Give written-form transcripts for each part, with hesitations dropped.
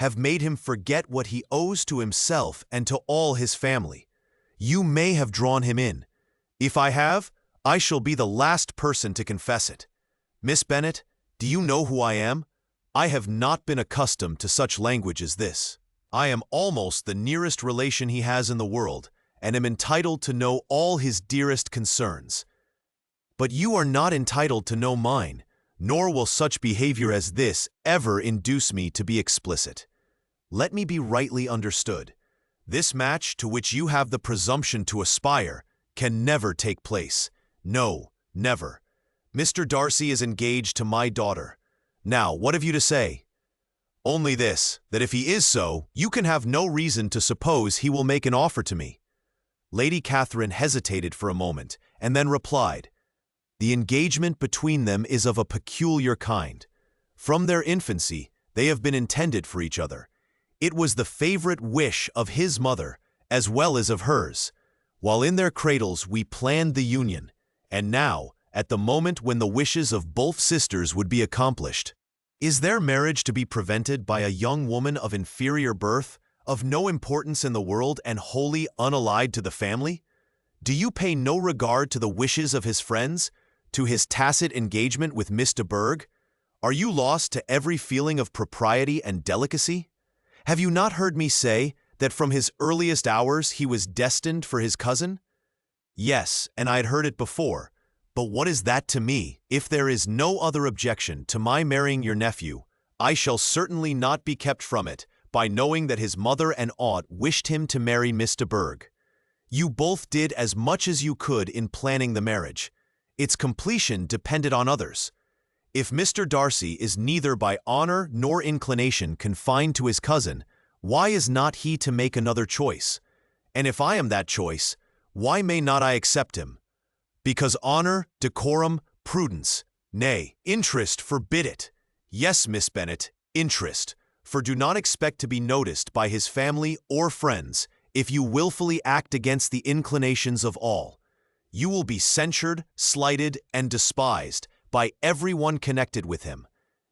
have made him forget what he owes to himself and to all his family. You may have drawn him in. If I have, I shall be the last person to confess it. Miss Bennet, do you know who I am? I have not been accustomed to such language as this. I am almost the nearest relation he has in the world, and am entitled to know all his dearest concerns. But you are not entitled to know mine, nor will such behavior as this ever induce me to be explicit. Let me be rightly understood. This match to which you have the presumption to aspire can never take place. No, never. Mr. Darcy is engaged to my daughter. Now, what have you to say? Only this, that if he is so, you can have no reason to suppose he will make an offer to me. Lady Catherine hesitated for a moment, and then replied, "The engagement between them is of a peculiar kind. From their infancy, they have been intended for each other. It was the favorite wish of his mother, as well as of hers. While in their cradles we planned the union, and now, at the moment when the wishes of both sisters would be accomplished, is their marriage to be prevented by a young woman of inferior birth, of no importance in the world and wholly unallied to the family? Do you pay no regard to the wishes of his friends, to his tacit engagement with Miss de Bourgh? Are you lost to every feeling of propriety and delicacy? Have you not heard me say that from his earliest hours he was destined for his cousin? Yes, and I had heard it before. But what is that to me? If there is no other objection to my marrying your nephew, I shall certainly not be kept from it by knowing that his mother and aunt wished him to marry Miss de Bourgh. You both did as much as you could in planning the marriage. Its completion depended on others. If Mr. Darcy is neither by honor nor inclination confined to his cousin, why is not he to make another choice? And if I am that choice, why may not I accept him? Because honor, decorum, prudence, nay, interest forbid it. Yes, Miss Bennet, interest, for do not expect to be noticed by his family or friends if you willfully act against the inclinations of all. You will be censured, slighted, and despised by everyone connected with him.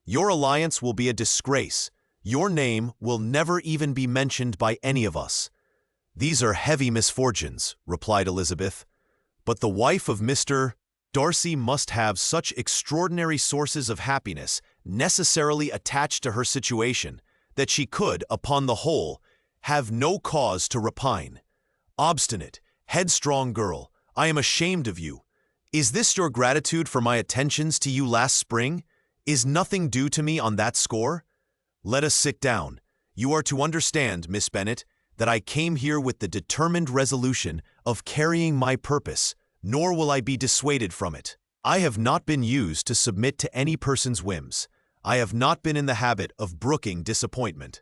Your alliance will be a disgrace. Your name will never even be mentioned by any of us. These are heavy misfortunes, replied Elizabeth. But the wife of Mr. Darcy must have such extraordinary sources of happiness necessarily attached to her situation that she could, upon the whole, have no cause to repine. Obstinate, headstrong girl, I am ashamed of you. Is this your gratitude for my attentions to you last spring? Is nothing due to me on that score? Let us sit down. You are to understand, Miss Bennet, that I came here with the determined resolution of carrying my purpose, nor will I be dissuaded from it. I have not been used to submit to any person's whims. I have not been in the habit of brooking disappointment.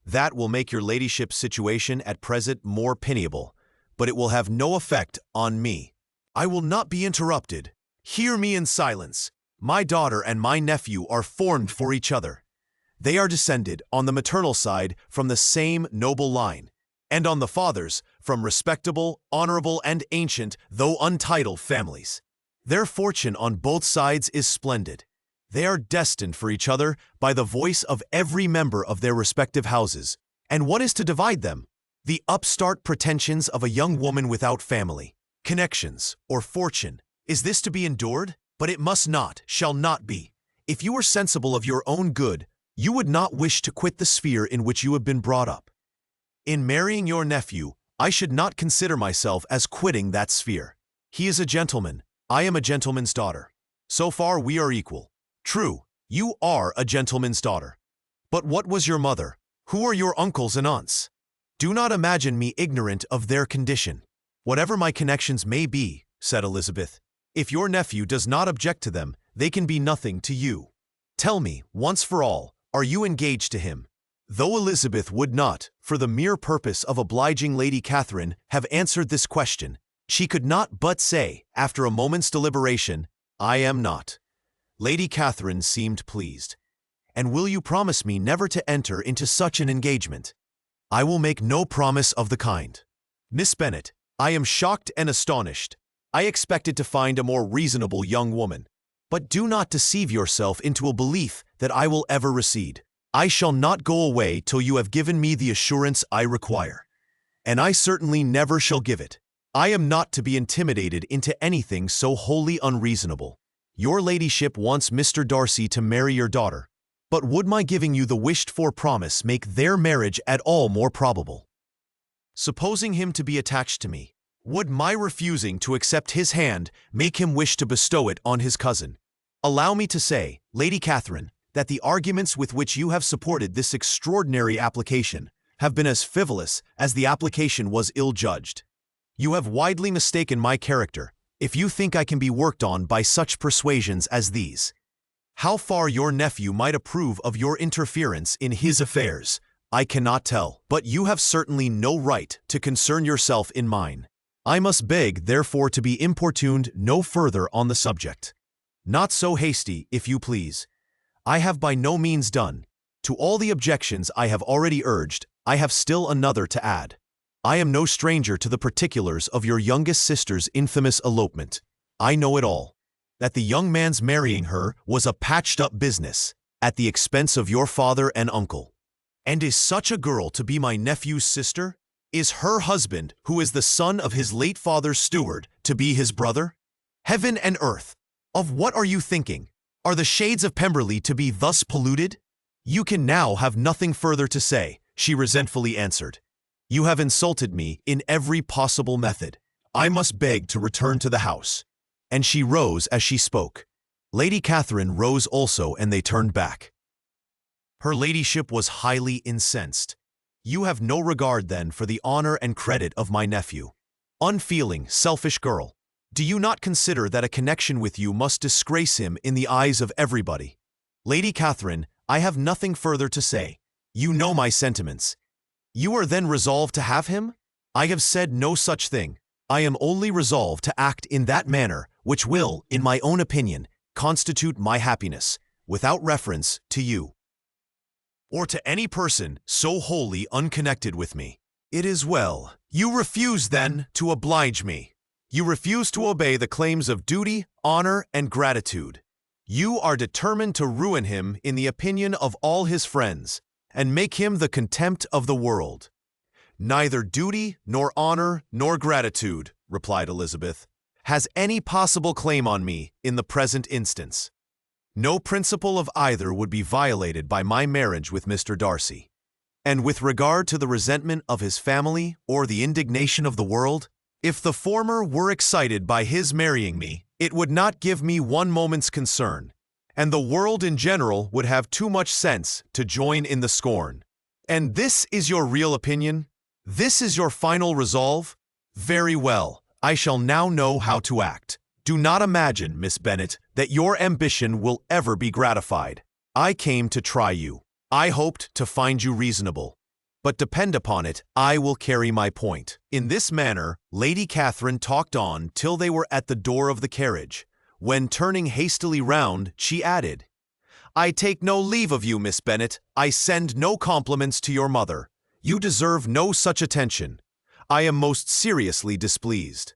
That will make your ladyship's situation at present more pitiable, but it will have no effect on me. I will not be interrupted. Hear me in silence. My daughter and my nephew are formed for each other. They are descended, on the maternal side, from the same noble line, and on the father's, from respectable, honorable, and ancient, though untitled families. Their fortune on both sides is splendid. They are destined for each other by the voice of every member of their respective houses. And what is to divide them? The upstart pretensions of a young woman without family, connections, or fortune. Is this to be endured? But it must not, shall not be. If you were sensible of your own good, you would not wish to quit the sphere in which you have been brought up. In marrying your nephew, I should not consider myself as quitting that sphere. He is a gentleman. I am a gentleman's daughter. So far we are equal. True, you are a gentleman's daughter. But what was your mother? Who are your uncles and aunts? Do not imagine me ignorant of their condition. Whatever my connections may be, said Elizabeth, if your nephew does not object to them, they can be nothing to you. Tell me, once for all, are you engaged to him? Though Elizabeth would not, for the mere purpose of obliging Lady Catherine, have answered this question, she could not but say, after a moment's deliberation, I am not. Lady Catherine seemed pleased. And will you promise me never to enter into such an engagement? I will make no promise of the kind. Miss Bennet, I am shocked and astonished. I expected to find a more reasonable young woman. But do not deceive yourself into a belief that I will ever recede. I shall not go away till you have given me the assurance I require. And I certainly never shall give it. I am not to be intimidated into anything so wholly unreasonable. Your ladyship wants Mr. Darcy to marry your daughter. But would my giving you the wished-for promise make their marriage at all more probable? Supposing him to be attached to me, would my refusing to accept his hand make him wish to bestow it on his cousin? Allow me to say, Lady Catherine, that the arguments with which you have supported this extraordinary application have been as frivolous as the application was ill-judged. You have widely mistaken my character, if you think I can be worked on by such persuasions as these. How far your nephew might approve of your interference in his affairs, I cannot tell, but you have certainly no right to concern yourself in mine. I must beg, therefore, to be importuned no further on the subject. Not so hasty, if you please. I have by no means done. To all the objections I have already urged, I have still another to add. I am no stranger to the particulars of your youngest sister's infamous elopement. I know it all. That the young man's marrying her was a patched-up business, at the expense of your father and uncle. And is such a girl to be my nephew's sister? Is her husband, who is the son of his late father's steward, to be his brother? Heaven and earth! Of what are you thinking? Are the shades of Pemberley to be thus polluted? You can now have nothing further to say, she resentfully answered. You have insulted me in every possible method. I must beg to return to the house. And she rose as she spoke. Lady Catherine rose also, and they turned back. Her ladyship was highly incensed. You have no regard, then, for the honor and credit of my nephew. Unfeeling, selfish girl. Do you not consider that a connection with you must disgrace him in the eyes of everybody? Lady Catherine, I have nothing further to say. You know my sentiments. You are then resolved to have him? I have said no such thing. I am only resolved to act in that manner which will, in my own opinion, constitute my happiness, without reference to you, or to any person so wholly unconnected with me. It is well. You refuse, then, to oblige me. You refuse to obey the claims of duty, honor, and gratitude. You are determined to ruin him in the opinion of all his friends, and make him the contempt of the world. Neither duty, nor honor, nor gratitude, replied Elizabeth, has any possible claim on me in the present instance. No principle of either would be violated by my marriage with Mr. Darcy. And with regard to the resentment of his family or the indignation of the world, if the former were excited by his marrying me, it would not give me one moment's concern, and the world in general would have too much sense to join in the scorn. And this is your real opinion? This is your final resolve? Very well, I shall now know how to act. Do not imagine, Miss Bennet, that your ambition will ever be gratified. I came to try you. I hoped to find you reasonable. But depend upon it, I will carry my point. In this manner, Lady Catherine talked on till they were at the door of the carriage, when turning hastily round, she added, I take no leave of you, Miss Bennet. I send no compliments to your mother. You deserve no such attention. I am most seriously displeased.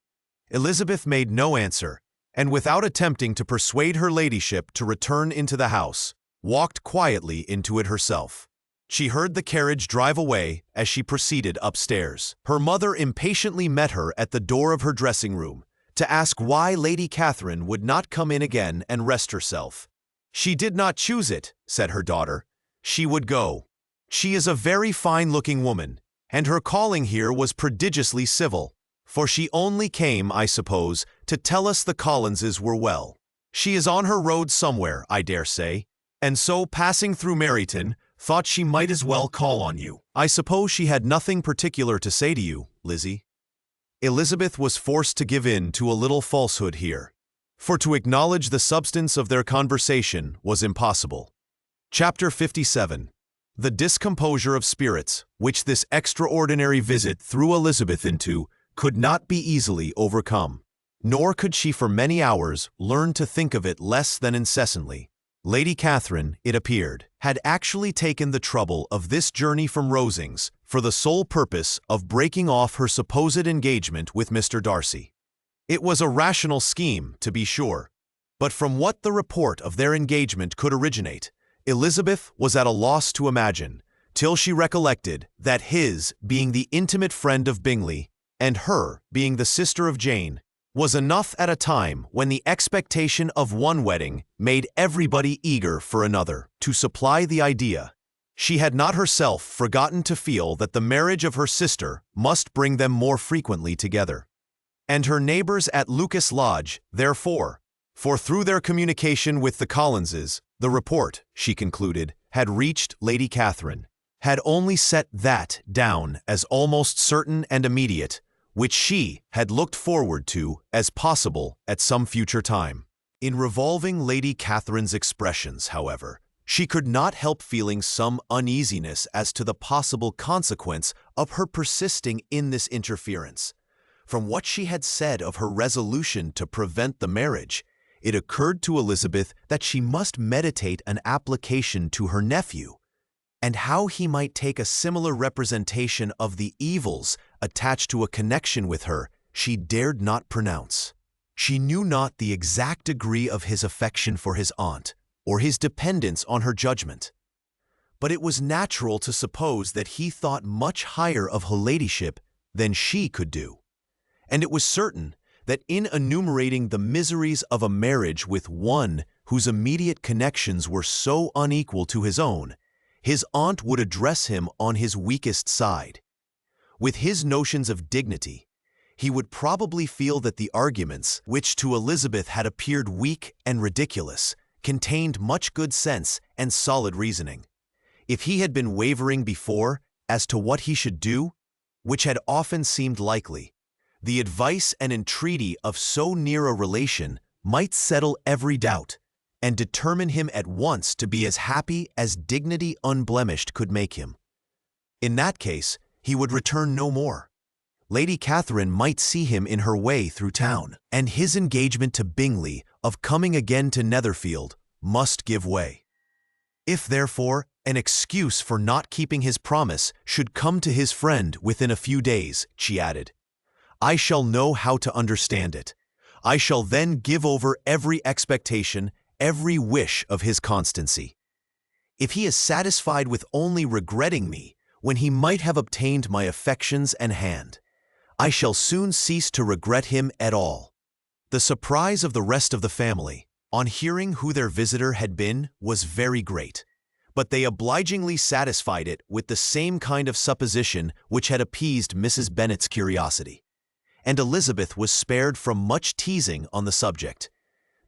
Elizabeth made no answer, and without attempting to persuade her ladyship to return into the house, walked quietly into it herself. She heard the carriage drive away as she proceeded upstairs. Her mother impatiently met her at the door of her dressing-room to ask why Lady Catherine would not come in again and rest herself. She did not choose it, said her daughter. She would go. She is a very fine-looking woman, and her calling here was prodigiously civil, for she only came, I suppose, to tell us the Collinses were well. She is on her road somewhere, I dare say, and so, passing through Meryton, thought she might as well call on you. I suppose she had nothing particular to say to you, Lizzie. Elizabeth was forced to give in to a little falsehood here, for to acknowledge the substance of their conversation was impossible. Chapter 57. The discomposure of spirits, which this extraordinary visit threw Elizabeth into, could not be easily overcome, nor could she for many hours learn to think of it less than incessantly. Lady Catherine, it appeared, had actually taken the trouble of this journey from Rosings for the sole purpose of breaking off her supposed engagement with Mr. Darcy. It was a rational scheme, to be sure, but from what the report of their engagement could originate, Elizabeth was at a loss to imagine, till she recollected that his being the intimate friend of Bingley, and her being the sister of Jane, was enough at a time when the expectation of one wedding made everybody eager for another. To supply the idea, she had not herself forgotten to feel that the marriage of her sister must bring them more frequently together. And her neighbors at Lucas Lodge, therefore, for through their communication with the Collinses, the report, she concluded, had reached Lady Catherine, had only set that down as almost certain and immediate, which she had looked forward to as possible at some future time. In revolving Lady Catherine's expressions, however, she could not help feeling some uneasiness as to the possible consequence of her persisting in this interference. From what she had said of her resolution to prevent the marriage, it occurred to Elizabeth that she must meditate an application to her nephew, and how he might take a similar representation of the evils attached to a connection with her she dared not pronounce. She knew not the exact degree of his affection for his aunt, or his dependence on her judgment, but it was natural to suppose that he thought much higher of her ladyship than she could do, and it was certain that in enumerating the miseries of a marriage with one whose immediate connections were so unequal to his own, his aunt would address him on his weakest side. With his notions of dignity, he would probably feel that the arguments, which to Elizabeth had appeared weak and ridiculous, contained much good sense and solid reasoning. If he had been wavering before as to what he should do, which had often seemed likely, the advice and entreaty of so near a relation might settle every doubt, and determine him at once to be as happy as dignity unblemished could make him. In that case, he would return no more. Lady Catherine might see him in her way through town, and his engagement to Bingley of coming again to Netherfield must give way. If, therefore, an excuse for not keeping his promise should come to his friend within a few days, she added, I shall know how to understand it. I shall then give over every expectation, every wish of his constancy. If he is satisfied with only regretting me when he might have obtained my affections and hand, I shall soon cease to regret him at all. The surprise of the rest of the family, on hearing who their visitor had been, was very great, but they obligingly satisfied it with the same kind of supposition which had appeased Mrs. Bennet's curiosity, and Elizabeth was spared from much teasing on the subject.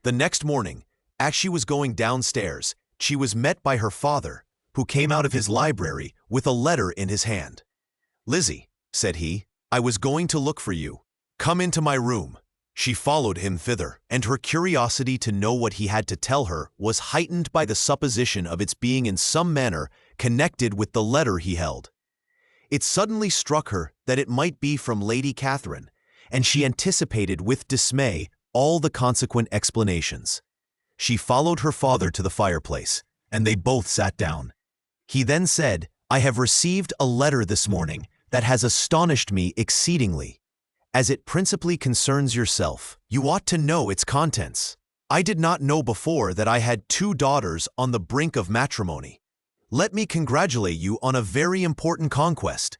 The next morning, as she was going downstairs, she was met by her father, who came out of his library with a letter in his hand. Lizzie, said he, I was going to look for you. Come into my room. She followed him thither, and her curiosity to know what he had to tell her was heightened by the supposition of its being in some manner connected with the letter he held. It suddenly struck her that it might be from Lady Catherine, and she anticipated with dismay all the consequent explanations. She followed her father to the fireplace, and they both sat down. He then said, I have received a letter this morning that has astonished me exceedingly. As it principally concerns yourself, you ought to know its contents. I did not know before that I had 2 daughters on the brink of matrimony. Let me congratulate you on a very important conquest.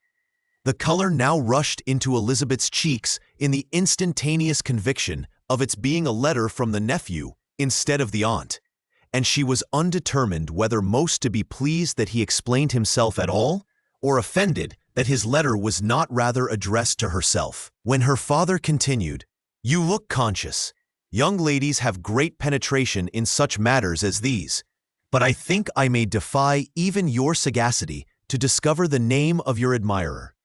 The color now rushed into Elizabeth's cheeks in the instantaneous conviction of its being a letter from the nephew instead of the aunt, and she was undetermined whether most to be pleased that he explained himself at all, or offended that his letter was not rather addressed to herself. When her father continued, You look conscious. Young ladies have great penetration in such matters as these, but I think I may defy even your sagacity to discover the name of your admirer.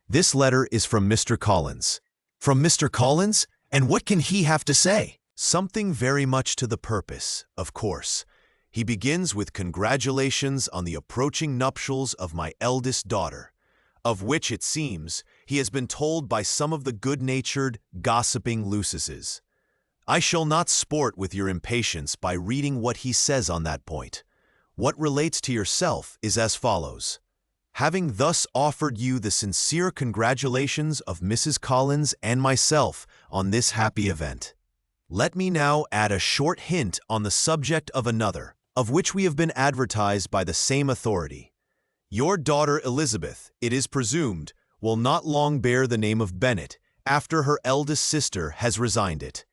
This letter is from Mr. Collins. From Mr. Collins? And what can he have to say? Something very much to the purpose, of course. He begins with congratulations on the approaching nuptials of my eldest daughter, of which, it seems, he has been told by some of the good-natured, gossiping Lucases. I shall not sport with your impatience by reading what he says on that point. What relates to yourself is as follows. Having thus offered you the sincere congratulations of Mrs. Collins and myself on this happy event, let me now add a short hint on the subject of another, of which we have been advertised by the same authority. Your daughter Elizabeth, it is presumed, will not long bear the name of Bennet after her eldest sister has resigned it,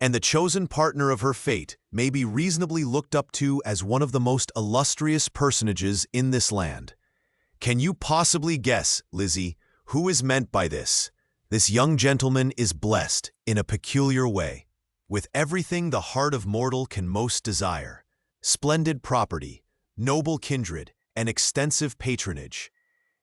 and the chosen partner of her fate may be reasonably looked up to as one of the most illustrious personages in this land. Can you possibly guess, Lizzie, who is meant by this? This young gentleman is blessed, in a peculiar way, with everything the heart of mortal can most desire: splendid property, noble kindred, and extensive patronage.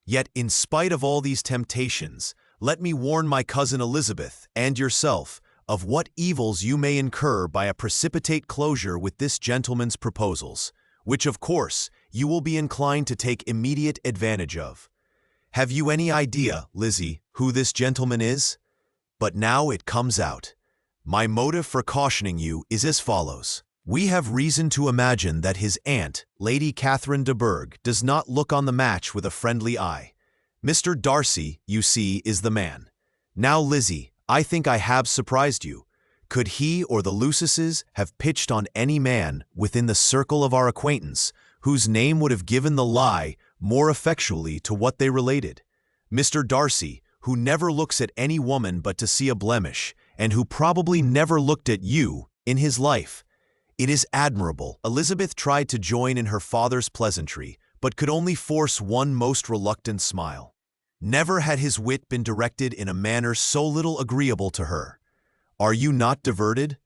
Yet, in spite of all these temptations, let me warn my cousin Elizabeth and yourself of what evils you may incur by a precipitate closure with this gentleman's proposals, which, of course, you will be inclined to take immediate advantage of. Have you any idea, Lizzie, who this gentleman is? But now it comes out. My motive for cautioning you is as follows. We have reason to imagine that his aunt, Lady Catherine de Bourgh, does not look on the match with a friendly eye. Mr. Darcy, you see, is the man. Now, Lizzie, I think I have surprised you. Could he or the Lucases have pitched on any man within the circle of our acquaintance whose name would have given the lie more effectually to what they related? Mr. Darcy, who never looks at any woman but to see a blemish, and who probably never looked at you in his life. It is admirable. Elizabeth tried to join in her father's pleasantry, but could only force one most reluctant smile. Never had his wit been directed in a manner so little agreeable to her. Are you not diverted?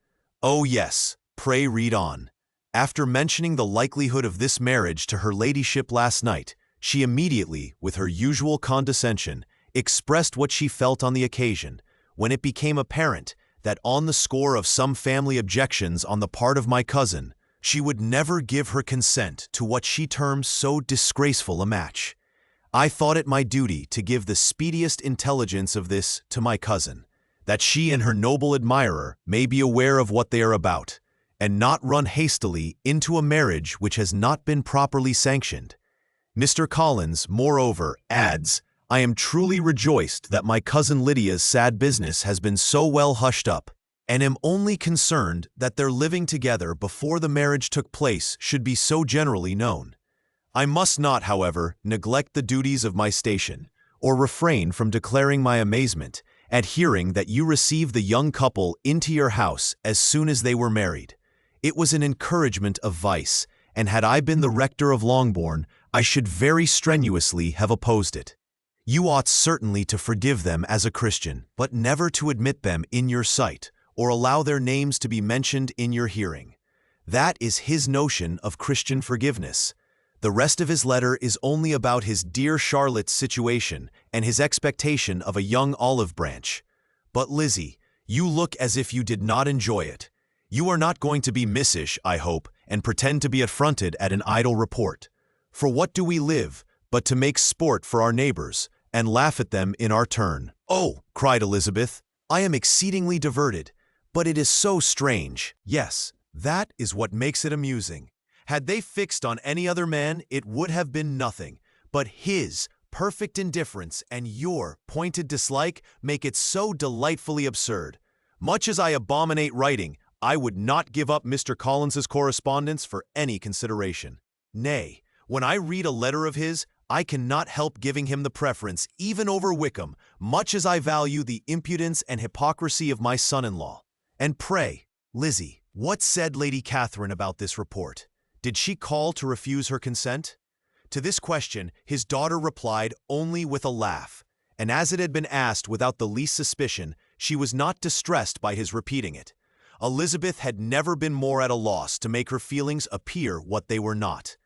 Oh yes, pray read on. After mentioning the likelihood of this marriage to her ladyship last night, she immediately, with her usual condescension, expressed what she felt on the occasion, when it became apparent that on the score of some family objections on the part of my cousin, she would never give her consent to what she termed so disgraceful a match. I thought it my duty to give the speediest intelligence of this to my cousin, that she and her noble admirer may be aware of what they are about, and not run hastily into a marriage which has not been properly sanctioned. Mr. Collins, moreover, adds, I am truly rejoiced that my cousin Lydia's sad business has been so well hushed up, and am only concerned that their living together before the marriage took place should be so generally known. I must not, however, neglect the duties of my station, or refrain from declaring my amazement at hearing that you received the young couple into your house as soon as they were married. It was an encouragement of vice, and had I been the rector of Longbourn, I should very strenuously have opposed it. You ought certainly to forgive them as a Christian, but never to admit them in your sight, or allow their names to be mentioned in your hearing. That is his notion of Christian forgiveness. The rest of his letter is only about his dear Charlotte's situation and his expectation of a young olive branch. But Lizzie, you look as if you did not enjoy it. You are not going to be missish, I hope, and pretend to be affronted at an idle report. For what do we live, but to make sport for our neighbors, and laugh at them in our turn? Oh, cried Elizabeth, I am exceedingly diverted, but it is so strange. Yes, that is what makes it amusing. Had they fixed on any other man, it would have been nothing, but his perfect indifference and your pointed dislike make it so delightfully absurd. Much as I abominate writing, I would not give up Mr. Collins's correspondence for any consideration. Nay, when I read a letter of his, I cannot help giving him the preference even over Wickham, much as I value the impudence and hypocrisy of my son-in-law. And pray, Lizzie, what said Lady Catherine about this report? Did she call to refuse her consent? To this question, his daughter replied only with a laugh, and as it had been asked without the least suspicion, she was not distressed by his repeating it. Elizabeth had never been more at a loss to make her feelings appear what they were not.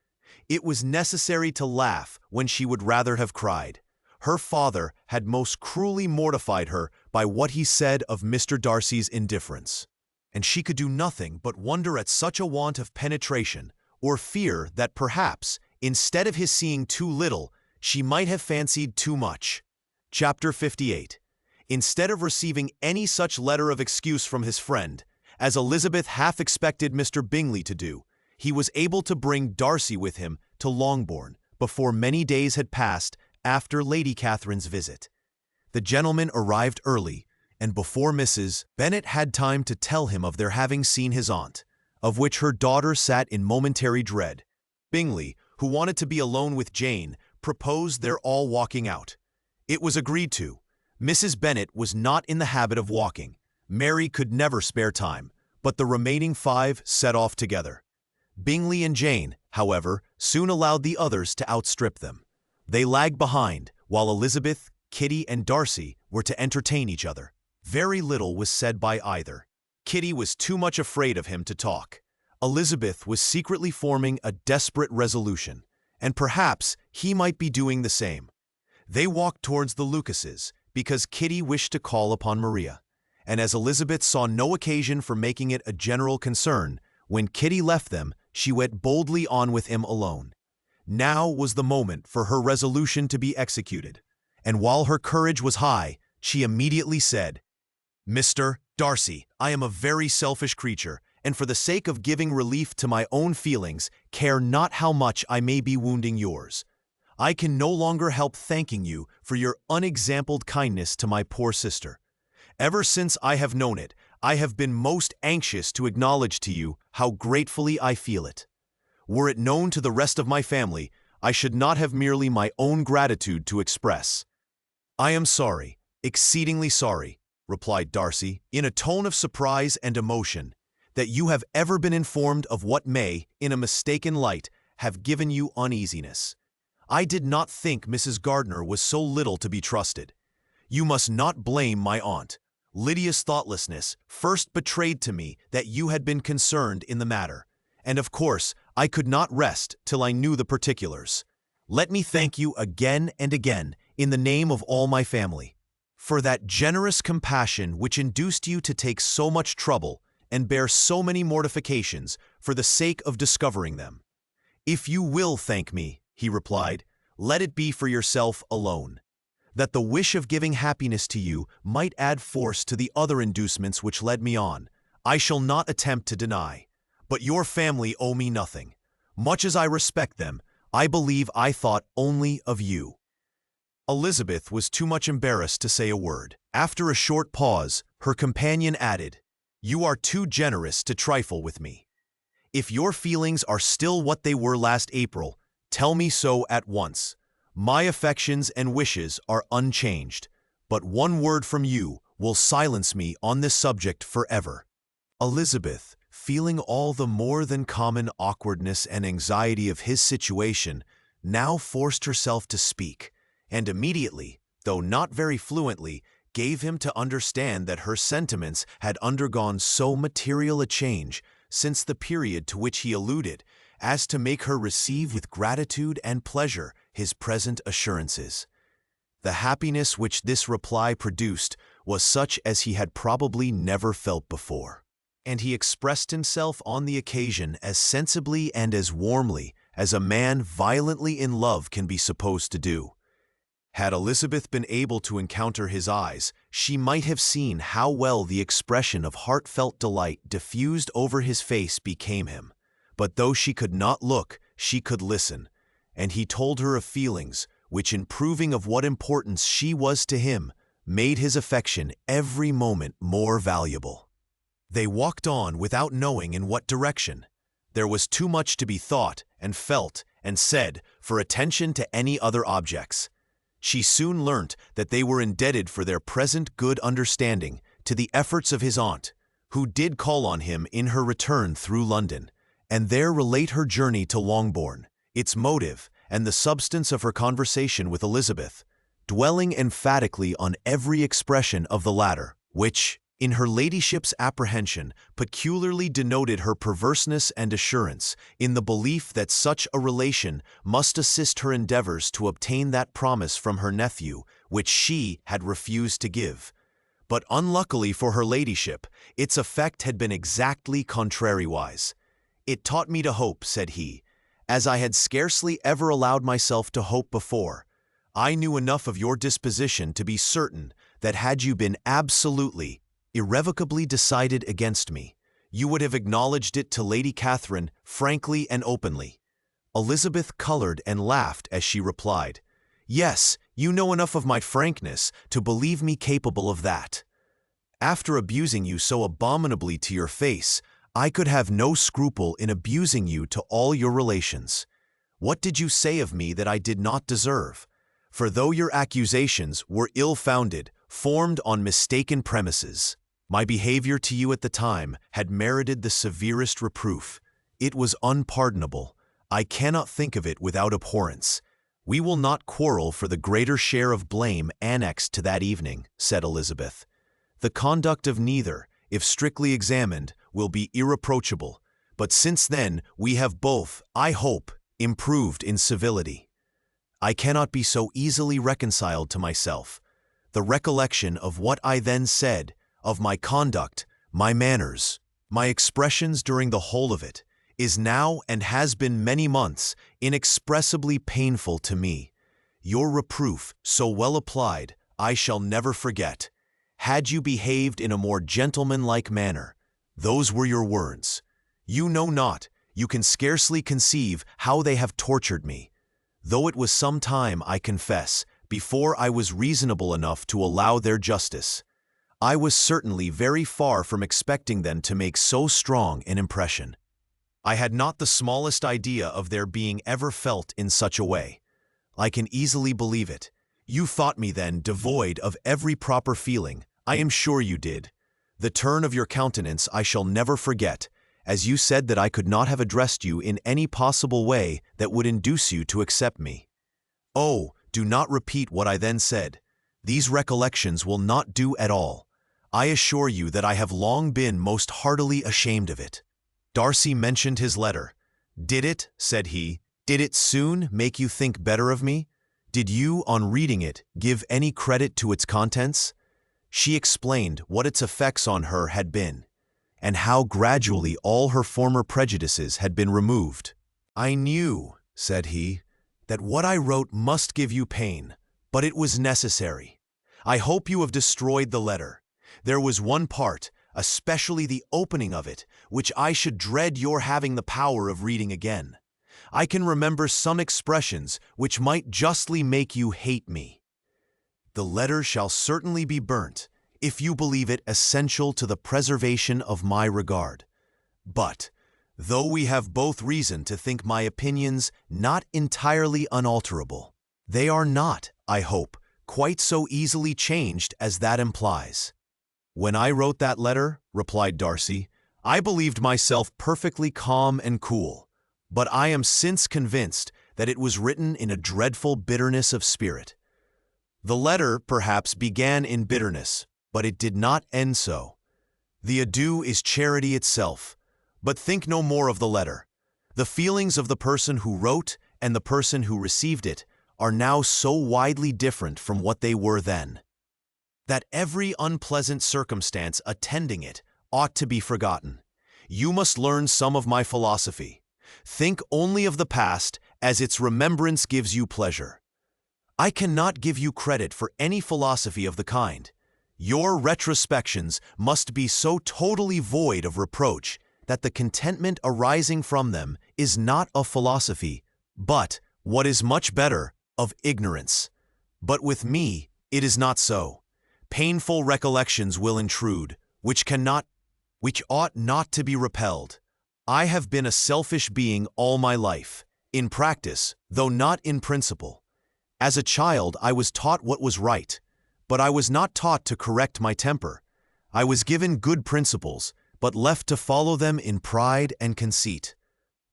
It was necessary to laugh when she would rather have cried. Her father had most cruelly mortified her by what he said of Mr. Darcy's indifference, and she could do nothing but wonder at such a want of penetration, or fear that perhaps, instead of his seeing too little, she might have fancied too much. Chapter 58. Instead of receiving any such letter of excuse from his friend, as Elizabeth half expected Mr. Bingley to do, he was able to bring Darcy with him to Longbourn before many days had passed after Lady Catherine's visit. The gentlemen arrived early, and before Mrs. Bennet had time to tell him of their having seen his aunt, of which her daughter sat in momentary dread. Bingley, who wanted to be alone with Jane, proposed their all walking out. It was agreed to. Mrs. Bennet was not in the habit of walking. Mary could never spare time, but the remaining 5 set off together. Bingley and Jane, however, soon allowed the others to outstrip them. They lagged behind, while Elizabeth, Kitty, and Darcy were to entertain each other. Very little was said by either. Kitty was too much afraid of him to talk. Elizabeth was secretly forming a desperate resolution, and perhaps he might be doing the same. They walked towards the Lucases because Kitty wished to call upon Maria, and as Elizabeth saw no occasion for making it a general concern, when Kitty left them, she went boldly on with him alone. Now was the moment for her resolution to be executed, and while her courage was high, she immediately said, "Mr. Darcy, I am a very selfish creature, and for the sake of giving relief to my own feelings, care not how much I may be wounding yours. I can no longer help thanking you for your unexampled kindness to my poor sister. Ever since I have known it, I have been most anxious to acknowledge to you how gratefully I feel it. Were it known to the rest of my family, I should not have merely my own gratitude to express." "I am sorry, exceedingly sorry," replied Darcy, in a tone of surprise and emotion, "that you have ever been informed of what may, in a mistaken light, have given you uneasiness. I did not think Mrs. Gardiner was so little to be trusted. You must not blame my aunt. Lydia's thoughtlessness first betrayed to me that you had been concerned in the matter, and of course I could not rest till I knew the particulars. Let me thank you again and again, in the name of all my family, for that generous compassion which induced you to take so much trouble and bear so many mortifications for the sake of discovering them. If you will thank me," he replied, "let it be for yourself alone. That the wish of giving happiness to you might add force to the other inducements which led me on, I shall not attempt to deny. But your family owe me nothing. Much as I respect them, I believe I thought only of you." Elizabeth was too much embarrassed to say a word. After a short pause, her companion added, "You are too generous to trifle with me. If your feelings are still what they were last April, tell me so at once. My affections and wishes are unchanged, but one word from you will silence me on this subject forever." Elizabeth, feeling all the more than common awkwardness and anxiety of his situation, now forced herself to speak, and immediately, though not very fluently, gave him to understand that her sentiments had undergone so material a change since the period to which he alluded, as to make her receive with gratitude and pleasure his present assurances. The happiness which this reply produced was such as he had probably never felt before, and he expressed himself on the occasion as sensibly and as warmly as a man violently in love can be supposed to do. Had Elizabeth been able to encounter his eyes, she might have seen how well the expression of heartfelt delight diffused over his face became him. But though she could not look, she could listen, and he told her of feelings which, in proving of what importance she was to him, made his affection every moment more valuable. They walked on without knowing in what direction. There was too much to be thought and felt and said for attention to any other objects. She soon learnt that they were indebted for their present good understanding to the efforts of his aunt, who did call on him in her return through London, and there relate her journey to Longbourn, its motive, and the substance of her conversation with Elizabeth, dwelling emphatically on every expression of the latter, which, in her ladyship's apprehension, peculiarly denoted her perverseness and assurance in the belief that such a relation must assist her endeavours to obtain that promise from her nephew which she had refused to give. But unluckily for her ladyship, its effect had been exactly contrariwise. "It taught me to hope," said he, "as I had scarcely ever allowed myself to hope before. I knew enough of your disposition to be certain that had you been absolutely, irrevocably decided against me, you would have acknowledged it to Lady Catherine frankly and openly." Elizabeth colored and laughed as she replied, "Yes, you know enough of my frankness to believe me capable of that. After abusing you so abominably to your face, I could have no scruple in abusing you to all your relations. What did you say of me that I did not deserve? For though your accusations were ill-founded, formed on mistaken premises, my behavior to you at the time had merited the severest reproof. It was unpardonable. I cannot think of it without abhorrence. We will not quarrel for the greater share of blame annexed to that evening, said Elizabeth. The conduct of neither, if strictly examined, will be irreproachable, but since then we have both, I hope, improved in civility. I cannot be so easily reconciled to myself. The recollection of what I then said, of my conduct, my manners, my expressions during the whole of it, is now and has been many months inexpressibly painful to me. Your reproof, so well applied, I shall never forget. Had you behaved in a more gentlemanlike manner, those were your words. You know not, you can scarcely conceive how they have tortured me. Though it was some time, I confess, before I was reasonable enough to allow their justice, I was certainly very far from expecting them to make so strong an impression. I had not the smallest idea of their being ever felt in such a way. I can easily believe it. You thought me then devoid of every proper feeling. I am sure you did. The turn of your countenance I shall never forget, as you said that I could not have addressed you in any possible way that would induce you to accept me. Oh, do not repeat what I then said. These recollections will not do at all. I assure you that I have long been most heartily ashamed of it. Darcy mentioned his letter. Did it, said he, did it soon make you think better of me? Did you, on reading it, give any credit to its contents? She explained what its effects on her had been, and how gradually all her former prejudices had been removed. I knew, said he, that what I wrote must give you pain, but it was necessary. I hope you have destroyed the letter. There was one part, especially the opening of it, which I should dread your having the power of reading again. I can remember some expressions which might justly make you hate me. The letter shall certainly be burnt, if you believe it essential to the preservation of my regard. But, though we have both reason to think my opinions not entirely unalterable, they are not, I hope, quite so easily changed as that implies. When I wrote that letter, replied Darcy, I believed myself perfectly calm and cool, but I am since convinced that it was written in a dreadful bitterness of spirit. The letter, perhaps, began in bitterness, but it did not end so. The adieu is charity itself, but think no more of the letter. The feelings of the person who wrote and the person who received it are now so widely different from what they were then, that every unpleasant circumstance attending it ought to be forgotten. You must learn some of my philosophy. Think only of the past as its remembrance gives you pleasure. I cannot give you credit for any philosophy of the kind. Your retrospections must be so totally void of reproach that the contentment arising from them is not of philosophy, but, what is much better, of ignorance. But with me, it is not so. Painful recollections will intrude, which ought not to be repelled. I have been a selfish being all my life, in practice, though not in principle. As a child, I was taught what was right, but I was not taught to correct my temper. I was given good principles, but left to follow them in pride and conceit.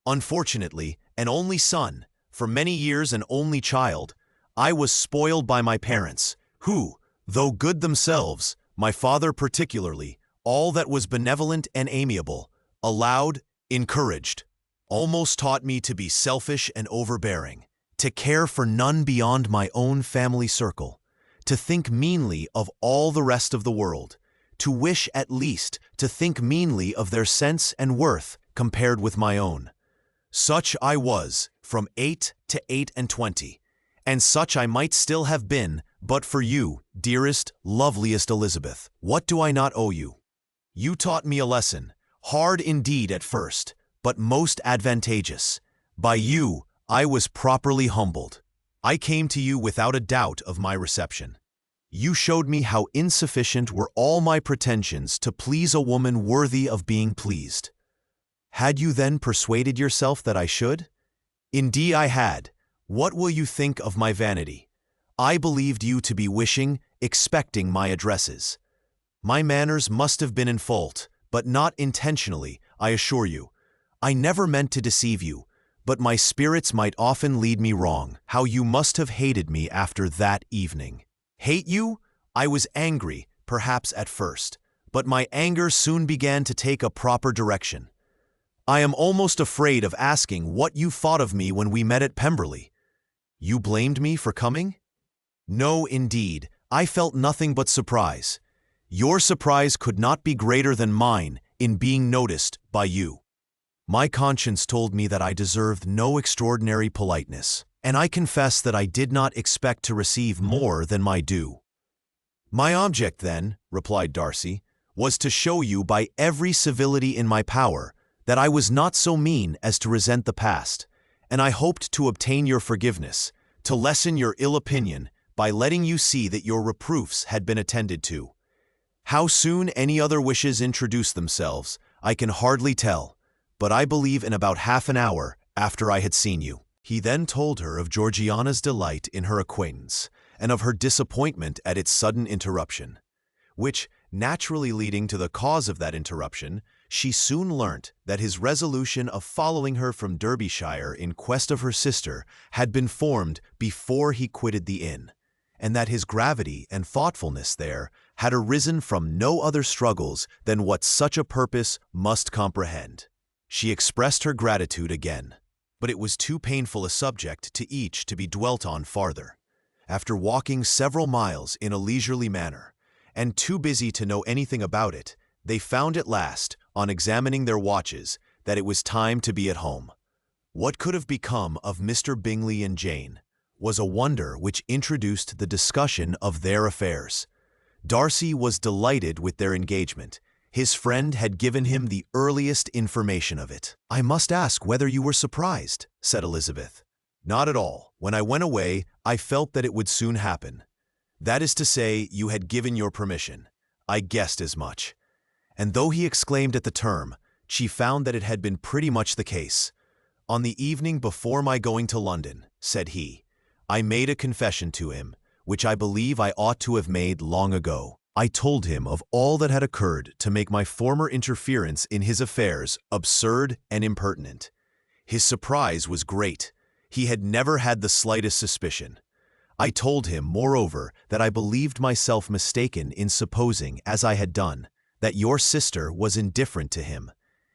Unfortunately, an only son, for many years an only child, I was spoiled by my parents, who, though good themselves, my father particularly, all that was benevolent and amiable, allowed, encouraged, almost taught me to be selfish and overbearing, to care for none beyond my own family circle, to think meanly of all the rest of the world, to wish at least to think meanly of their sense and worth compared with my own. Such I was from 8 to 28, and such I might still have been, but for you, dearest, loveliest Elizabeth. What do I not owe you? You taught me a lesson, hard indeed at first, but most advantageous. By you, I was properly humbled. I came to you without a doubt of my reception. You showed me how insufficient were all my pretensions to please a woman worthy of being pleased. Had you then persuaded yourself that I should? Indeed I had. What will you think of my vanity? I believed you to be wishing, expecting my addresses. My manners must have been in fault, but not intentionally, I assure you. I never meant to deceive you, but my spirits might often lead me wrong. How you must have hated me after that evening. Hate you? I was angry, perhaps at first, but my anger soon began to take a proper direction. I am almost afraid of asking what you thought of me when we met at Pemberley. You blamed me for coming? No, indeed, I felt nothing but surprise. Your surprise could not be greater than mine in being noticed by you. My conscience told me that I deserved no extraordinary politeness, and I confess that I did not expect to receive more than my due. My object, then, replied Darcy, was to show you by every civility in my power that I was not so mean as to resent the past, and I hoped to obtain your forgiveness, to lessen your ill opinion by letting you see that your reproofs had been attended to. How soon any other wishes introduced themselves, I can hardly tell, but I believe in about half an hour after I had seen you. He then told her of Georgiana's delight in her acquaintance, and of her disappointment at its sudden interruption, which, naturally leading to the cause of that interruption, she soon learnt that his resolution of following her from Derbyshire in quest of her sister had been formed before he quitted the inn, and that his gravity and thoughtfulness there had arisen from no other struggles than what such a purpose must comprehend. She expressed her gratitude again, but it was too painful a subject to each to be dwelt on farther. After walking several miles in a leisurely manner, and too busy to know anything about it, they found at last, on examining their watches, that it was time to be at home. What could have become of Mr. Bingley and Jane was a wonder which introduced the discussion of their affairs. Darcy was delighted with their engagement. His friend had given him the earliest information of it. "I must ask whether you were surprised," said Elizabeth. "Not at all. When I went away, I felt that it would soon happen. That is to say, you had given your permission. I guessed as much." And though he exclaimed at the term, she found that it had been pretty much the case. "On the evening before my going to London," said he, "I made a confession to him, which I believe I ought to have made long ago. I told him of all that had occurred to make my former interference in his affairs absurd and impertinent. His surprise was great. He had never had the slightest suspicion. I told him, moreover, that I believed myself mistaken in supposing, as I had done, that your sister was indifferent to him,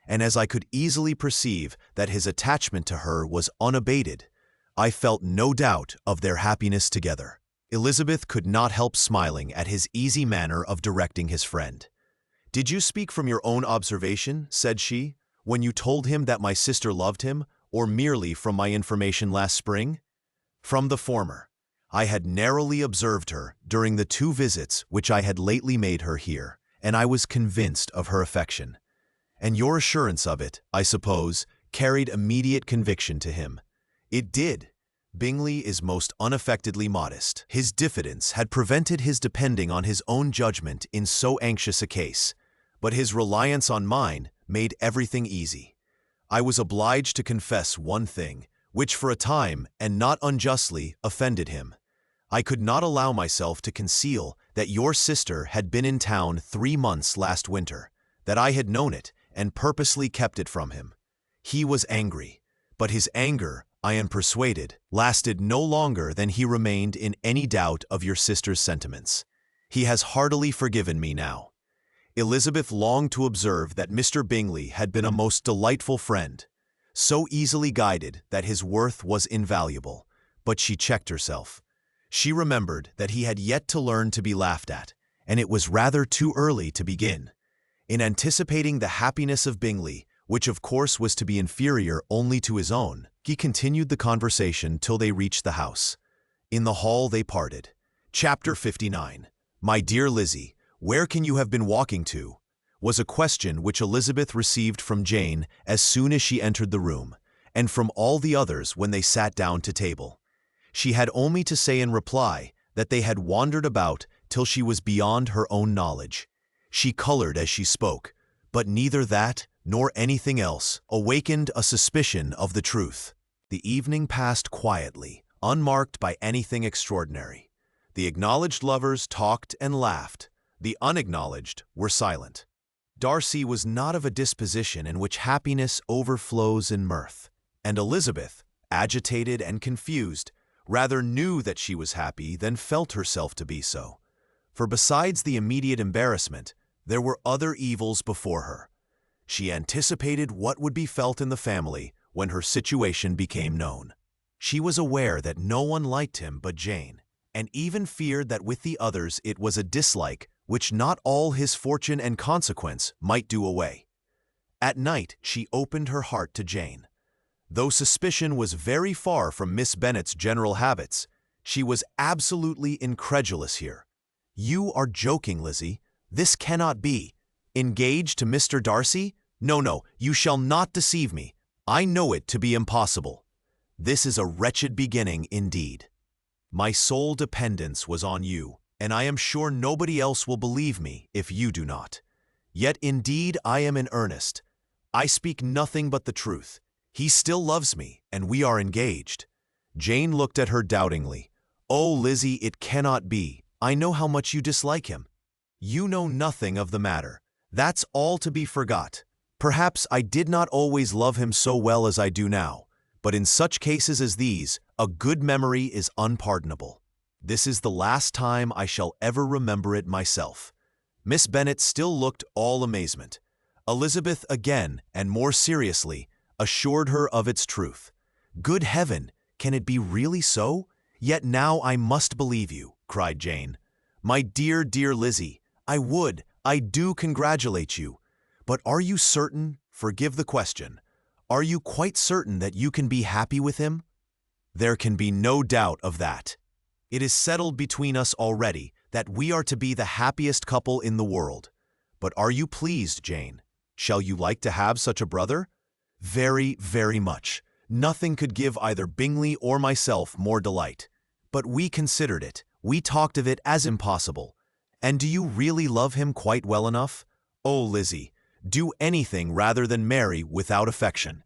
and as I could easily perceive that his attachment to her was unabated, I felt no doubt of their happiness together." Elizabeth could not help smiling at his easy manner of directing his friend. "Did you speak from your own observation," said she, "when you told him that my sister loved him, or merely from my information last spring?" "From the former. I had narrowly observed her during the 2 visits which I had lately made her here, and I was convinced of her affection. And your assurance of it, I suppose, carried immediate conviction to him." "It did. Bingley is most unaffectedly modest. His diffidence had prevented his depending on his own judgment in so anxious a case, but his reliance on mine made everything easy. I was obliged to confess one thing, which for a time, and not unjustly, offended him. I could not allow myself to conceal that your sister had been in town 3 months last winter, that I had known it and purposely kept it from him. He was angry, but his anger, I am persuaded, lasted no longer than he remained in any doubt of your sister's sentiments. He has heartily forgiven me now." Elizabeth longed to observe that Mr. Bingley had been a most delightful friend, so easily guided that his worth was invaluable, but she checked herself. She remembered that he had yet to learn to be laughed at, and it was rather too early to begin. In anticipating the happiness of Bingley, which of course was to be inferior only to his own, he continued the conversation till they reached the house. In the hall they parted. Chapter 59. "My dear Lizzie, where can you have been walking to?" was a question which Elizabeth received from Jane as soon as she entered the room, and from all the others when they sat down to table. She had only to say in reply that they had wandered about till she was beyond her own knowledge. She colored as she spoke, but neither that nor anything else, awakened a suspicion of the truth. The evening passed quietly, unmarked by anything extraordinary. The acknowledged lovers talked and laughed. The unacknowledged were silent. Darcy was not of a disposition in which happiness overflows in mirth, and Elizabeth, agitated and confused, rather knew that she was happy than felt herself to be so. For besides the immediate embarrassment, there were other evils before her. She anticipated what would be felt in the family when her situation became known. She was aware that no one liked him but Jane, and even feared that with the others it was a dislike which not all his fortune and consequence might do away. At night she opened her heart to Jane. Though suspicion was very far from Miss Bennet's general habits, she was absolutely incredulous here. "You are joking, Lizzie. This cannot be. Engaged to Mr. Darcy? No, you shall not deceive me. I know it to be impossible. This is a wretched beginning indeed. My sole dependence was on you, and I am sure nobody else will believe me if you do not. Yet indeed I am in earnest. I speak nothing but the truth. He still loves me, and we are engaged." Jane looked at her doubtingly. "Oh, Lizzie, it cannot be. I know how much you dislike him." "You know nothing of the matter. That's all to be forgot. Perhaps I did not always love him so well as I do now, but in such cases as these, a good memory is unpardonable. This is the last time I shall ever remember it myself." Miss Bennet still looked all amazement. Elizabeth again, and more seriously, assured her of its truth. "Good heaven, can it be really so? Yet now I must believe you," cried Jane. "My dear, dear Lizzie, I do congratulate you. But are you certain, forgive the question, are you quite certain that you can be happy with him?" "There can be no doubt of that. It is settled between us already that we are to be the happiest couple in the world. But are you pleased, Jane? Shall you like to have such a brother?" "Very, very much. Nothing could give either Bingley or myself more delight. But we considered it. We talked of it as impossible. And do you really love him quite well enough? Oh, Lizzie, do anything rather than marry without affection.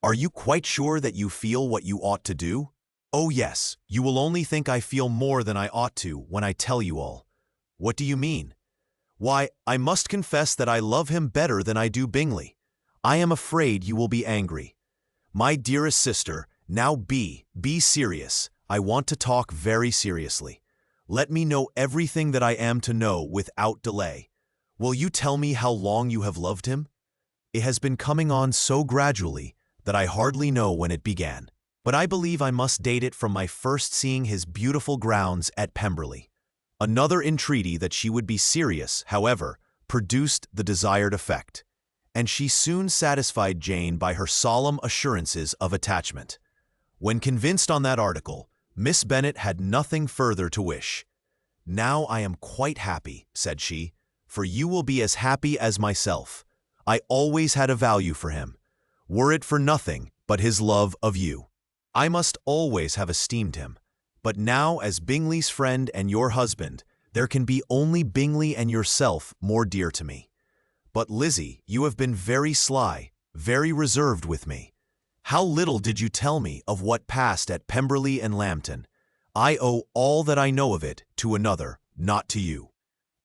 Are you quite sure that you feel what you ought to do?" "Oh, yes, you will only think I feel more than I ought to when I tell you all." "What do you mean?" "Why, I must confess that I love him better than I do Bingley. I am afraid you will be angry. My dearest sister, now be serious. I want to talk very seriously. Let me know everything that I am to know without delay. Will you tell me how long you have loved him?" "It has been coming on so gradually that I hardly know when it began, but I believe I must date it from my first seeing his beautiful grounds at Pemberley." Another entreaty that she would be serious, however, produced the desired effect, and she soon satisfied Jane by her solemn assurances of attachment. When convinced on that article, Miss Bennet had nothing further to wish. "Now I am quite happy," said she, "for you will be as happy as myself. I always had a value for him, were it for nothing but his love of you. I must always have esteemed him. But now, as Bingley's friend and your husband, there can be only Bingley and yourself more dear to me. But, Lizzie, you have been very sly, very reserved with me. How little did you tell me of what passed at Pemberley and Lambton? I owe all that I know of it to another, not to you."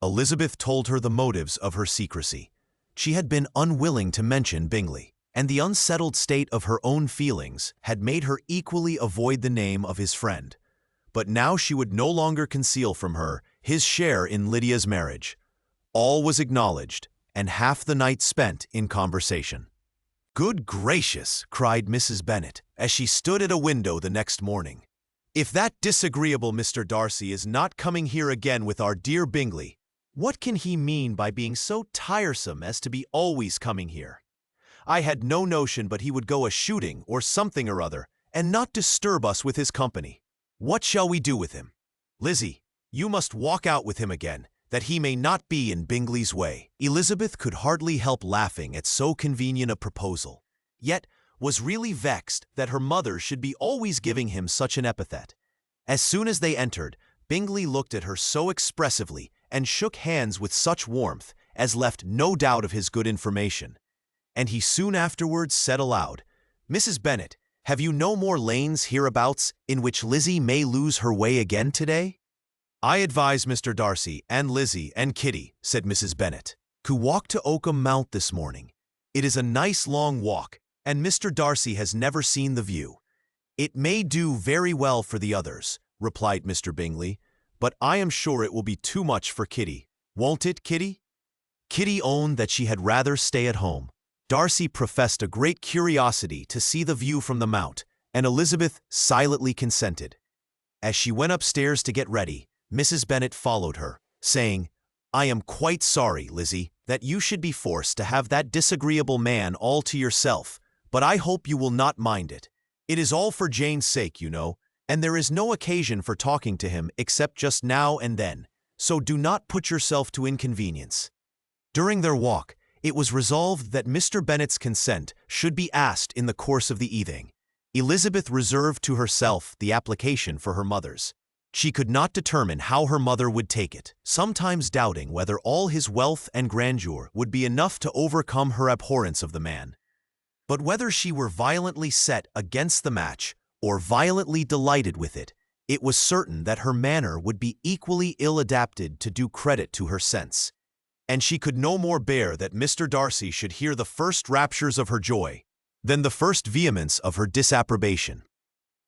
Elizabeth told her the motives of her secrecy. She had been unwilling to mention Bingley, and the unsettled state of her own feelings had made her equally avoid the name of his friend. But now she would no longer conceal from her his share in Lydia's marriage. All was acknowledged, and half the night spent in conversation. "Good gracious!" cried Mrs. Bennet, as she stood at a window the next morning. "If that disagreeable Mr. Darcy is not coming here again with our dear Bingley, what can he mean by being so tiresome as to be always coming here? I had no notion but he would go a-shooting or something or other, and not disturb us with his company. What shall we do with him? Lizzie, you must walk out with him again, that he may not be in Bingley's way." Elizabeth could hardly help laughing at so convenient a proposal, yet was really vexed that her mother should be always giving him such an epithet. As soon as they entered, Bingley looked at her so expressively and shook hands with such warmth as left no doubt of his good information. and he soon afterwards said aloud, "Mrs. Bennet, have you no more lanes hereabouts in which Lizzie may lose her way again today?" "I advise Mr. Darcy and Lizzie and Kitty," said Mrs. Bennet, "to walk to Oakham Mount this morning. It is a nice long walk, and Mr. Darcy has never seen the view." "It may do very well for the others," replied Mr. Bingley, "but I am sure it will be too much for Kitty. Won't it, Kitty?" Kitty owned that she had rather stay at home. Darcy professed a great curiosity to see the view from the mount, and Elizabeth silently consented. As she went upstairs to get ready, Mrs. Bennet followed her, saying, "I am quite sorry, Lizzie, that you should be forced to have that disagreeable man all to yourself, but I hope you will not mind it. It is all for Jane's sake, you know, and there is no occasion for talking to him except just now and then, so do not put yourself to inconvenience." During their walk, it was resolved that Mr. Bennet's consent should be asked in the course of the evening. Elizabeth reserved to herself the application for her mother's. She could not determine how her mother would take it, sometimes doubting whether all his wealth and grandeur would be enough to overcome her abhorrence of the man. But whether she were violently set against the match or violently delighted with it, it was certain that her manner would be equally ill adapted to do credit to her sense. And she could no more bear that Mr. Darcy should hear the first raptures of her joy than the first vehemence of her disapprobation.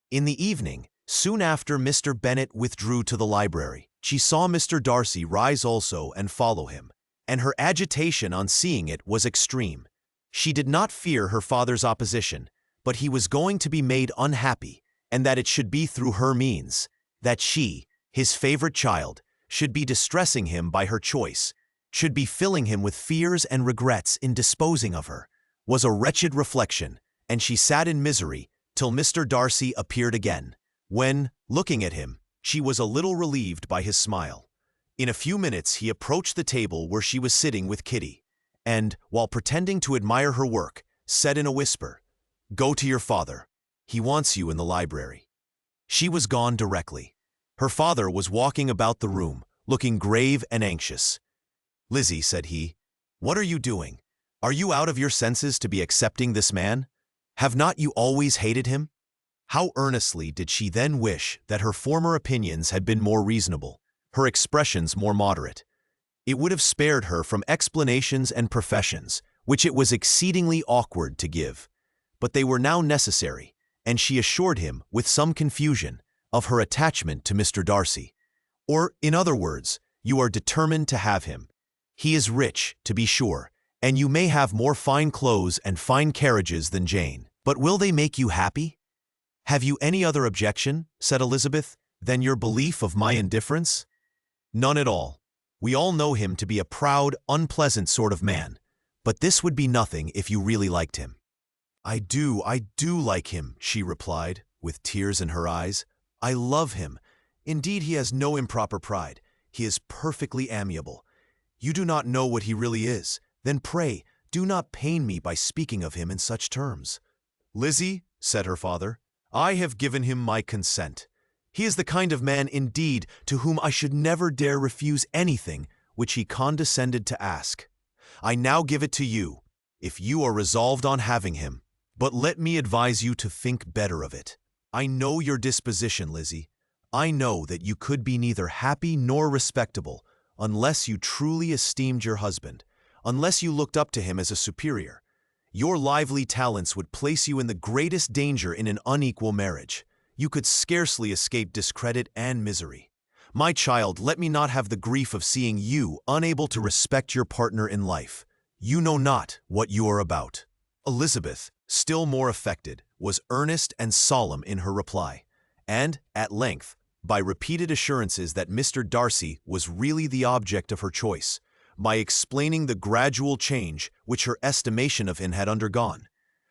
In the evening, soon after Mr. Bennet withdrew to the library, she saw Mr. Darcy rise also and follow him, and her agitation on seeing it was extreme. She did not fear her father's opposition, but he was going to be made unhappy, and that it should be through her means, that she, his favorite child, should be distressing him by her choice, should be filling him with fears and regrets in disposing of her, was a wretched reflection, and she sat in misery till Mr. Darcy appeared again, when, looking at him, she was a little relieved by his smile. In a few minutes he approached the table where she was sitting with Kitty, and, while pretending to admire her work, said in a whisper, "Go to your father. He wants you in the library." She was gone directly. Her father was walking about the room, looking grave and anxious. "Lizzie," said he, "what are you doing? Are you out of your senses to be accepting this man? Have not you always hated him?" How earnestly did she then wish that her former opinions had been more reasonable, her expressions more moderate. It would have spared her from explanations and professions, which it was exceedingly awkward to give. But they were now necessary, and she assured him, with some confusion, of her attachment to Mr. Darcy. "Or, in other words, you are determined to have him. He is rich, to be sure, and you may have more fine clothes and fine carriages than Jane, but will they make you happy?" "Have you any other objection," said Elizabeth, "than your belief of my indifference?" "None at all. We all know him to be a proud, unpleasant sort of man, but this would be nothing if you really liked him." I do like him," she replied, with tears in her eyes. "I love him. Indeed, he has no improper pride. He is perfectly amiable. You do not know what he really is. Then pray, do not pain me by speaking of him in such terms." "Lizzie," said her father, "I have given him my consent. He is the kind of man, indeed, to whom I should never dare refuse anything which he condescended to ask. I now give it to you, if you are resolved on having him. But let me advise you to think better of it. I know your disposition, Lizzie. I know that you could be neither happy nor respectable unless you truly esteemed your husband, unless you looked up to him as a superior. Your lively talents would place you in the greatest danger in an unequal marriage. You could scarcely escape discredit and misery. My child, let me not have the grief of seeing you unable to respect your partner in life. You know not what you are about." Elizabeth, still more affected, was earnest and solemn in her reply, and, at length, by repeated assurances that Mr. Darcy was really the object of her choice, by explaining the gradual change which her estimation of him had undergone,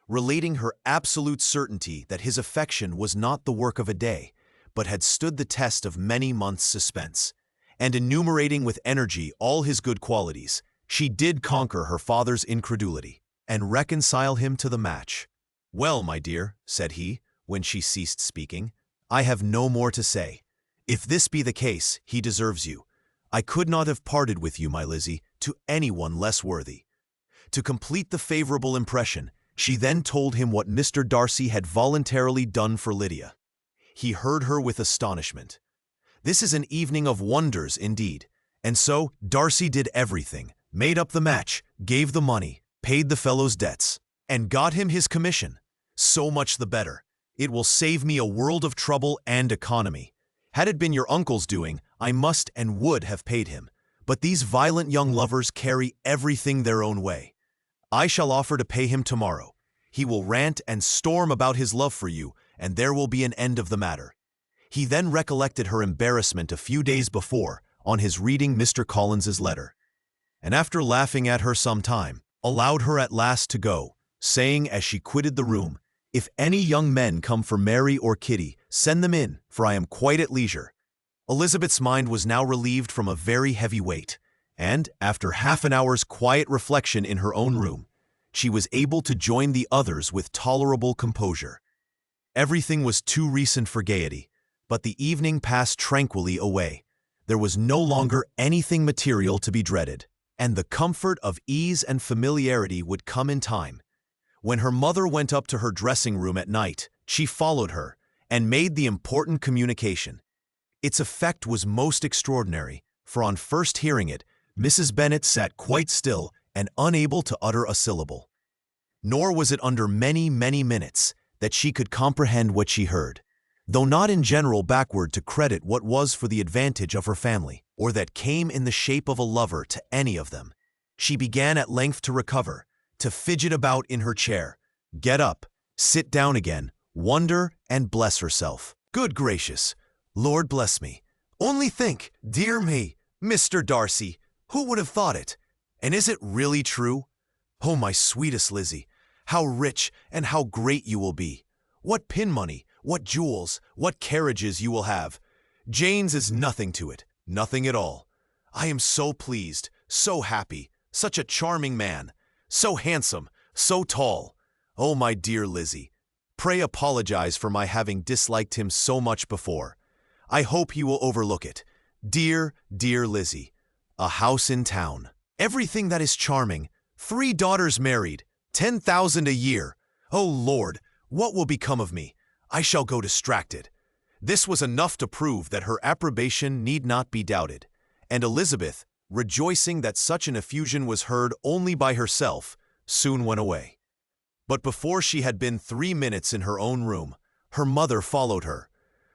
relating her absolute certainty that his affection was not the work of a day, but had stood the test of many months' suspense, and enumerating with energy all his good qualities, she did conquer her father's incredulity, and reconcile him to the match. "Well, my dear," said he, when she ceased speaking, "I have no more to say. If this be the case, he deserves you. I could not have parted with you, my Lizzie, to anyone less worthy. To complete the favorable impression, she then told him what Mr. Darcy had voluntarily done for Lydia. He heard her with astonishment. This is an evening of wonders indeed. And so, Darcy did everything, made up the match, gave the money, paid the fellow's debts, and got him his commission. So much the better. It will save me a world of trouble and economy. Had it been your uncle's doing, I must and would have paid him. But these violent young lovers carry everything their own way. I shall offer to pay him tomorrow. He will rant and storm about his love for you, and there will be an end of the matter. He then recollected her embarrassment a few days before on his reading Mr. Collins's letter, and after laughing at her some time, allowed her at last to go, saying as she quitted the room, "If any young men come for Mary or Kitty, send them in, for I am quite at leisure." Elizabeth's mind was now relieved from a very heavy weight, and, after half an hour's quiet reflection in her own room, she was able to join the others with tolerable composure. Everything was too recent for gaiety, but the evening passed tranquilly away. There was no longer anything material to be dreaded, and the comfort of ease and familiarity would come in time. When her mother went up to her dressing room at night, she followed her and made the important communication. Its effect was most extraordinary, for on first hearing it, Mrs. Bennet sat quite still and unable to utter a syllable. Nor was it under many, many minutes that she could comprehend what she heard, though not in general backward to credit what was for the advantage of her family, or that came in the shape of a lover to any of them. She began at length to recover, to fidget about in her chair, get up, sit down again, wonder and bless herself. Good gracious! Lord bless me! Only think, dear me, Mr. Darcy, who would have thought it? And is it really true? Oh, my sweetest Lizzie, how rich and how great you will be! What pin money, what jewels, what carriages you will have! Jane's is nothing to it, nothing at all. I am so pleased, so happy, such a charming man, so handsome, so tall. Oh, my dear Lizzie, pray apologize for my having disliked him so much before. I hope he will overlook it. Dear, dear Lizzie, a house in town, everything that is charming, 3 daughters married, 10,000 a year. Oh, Lord, what will become of me? I shall go distracted. This was enough to prove that her approbation need not be doubted, and Elizabeth, rejoicing that such an effusion was heard only by herself, soon went away. But before she had been 3 minutes in her own room, her mother followed her.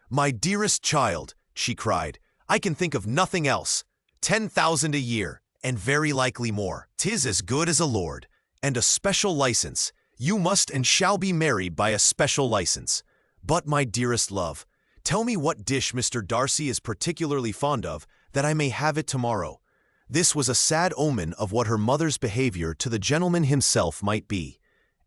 "My dearest child," she cried, "I can think of nothing else. 10,000 a year, and very likely more. 'Tis as good as a lord, and a special license. You must and shall be married by a special license. But, my dearest love, tell me what dish Mr. Darcy is particularly fond of, that I may have it tomorrow." This was a sad omen of what her mother's behavior to the gentleman himself might be,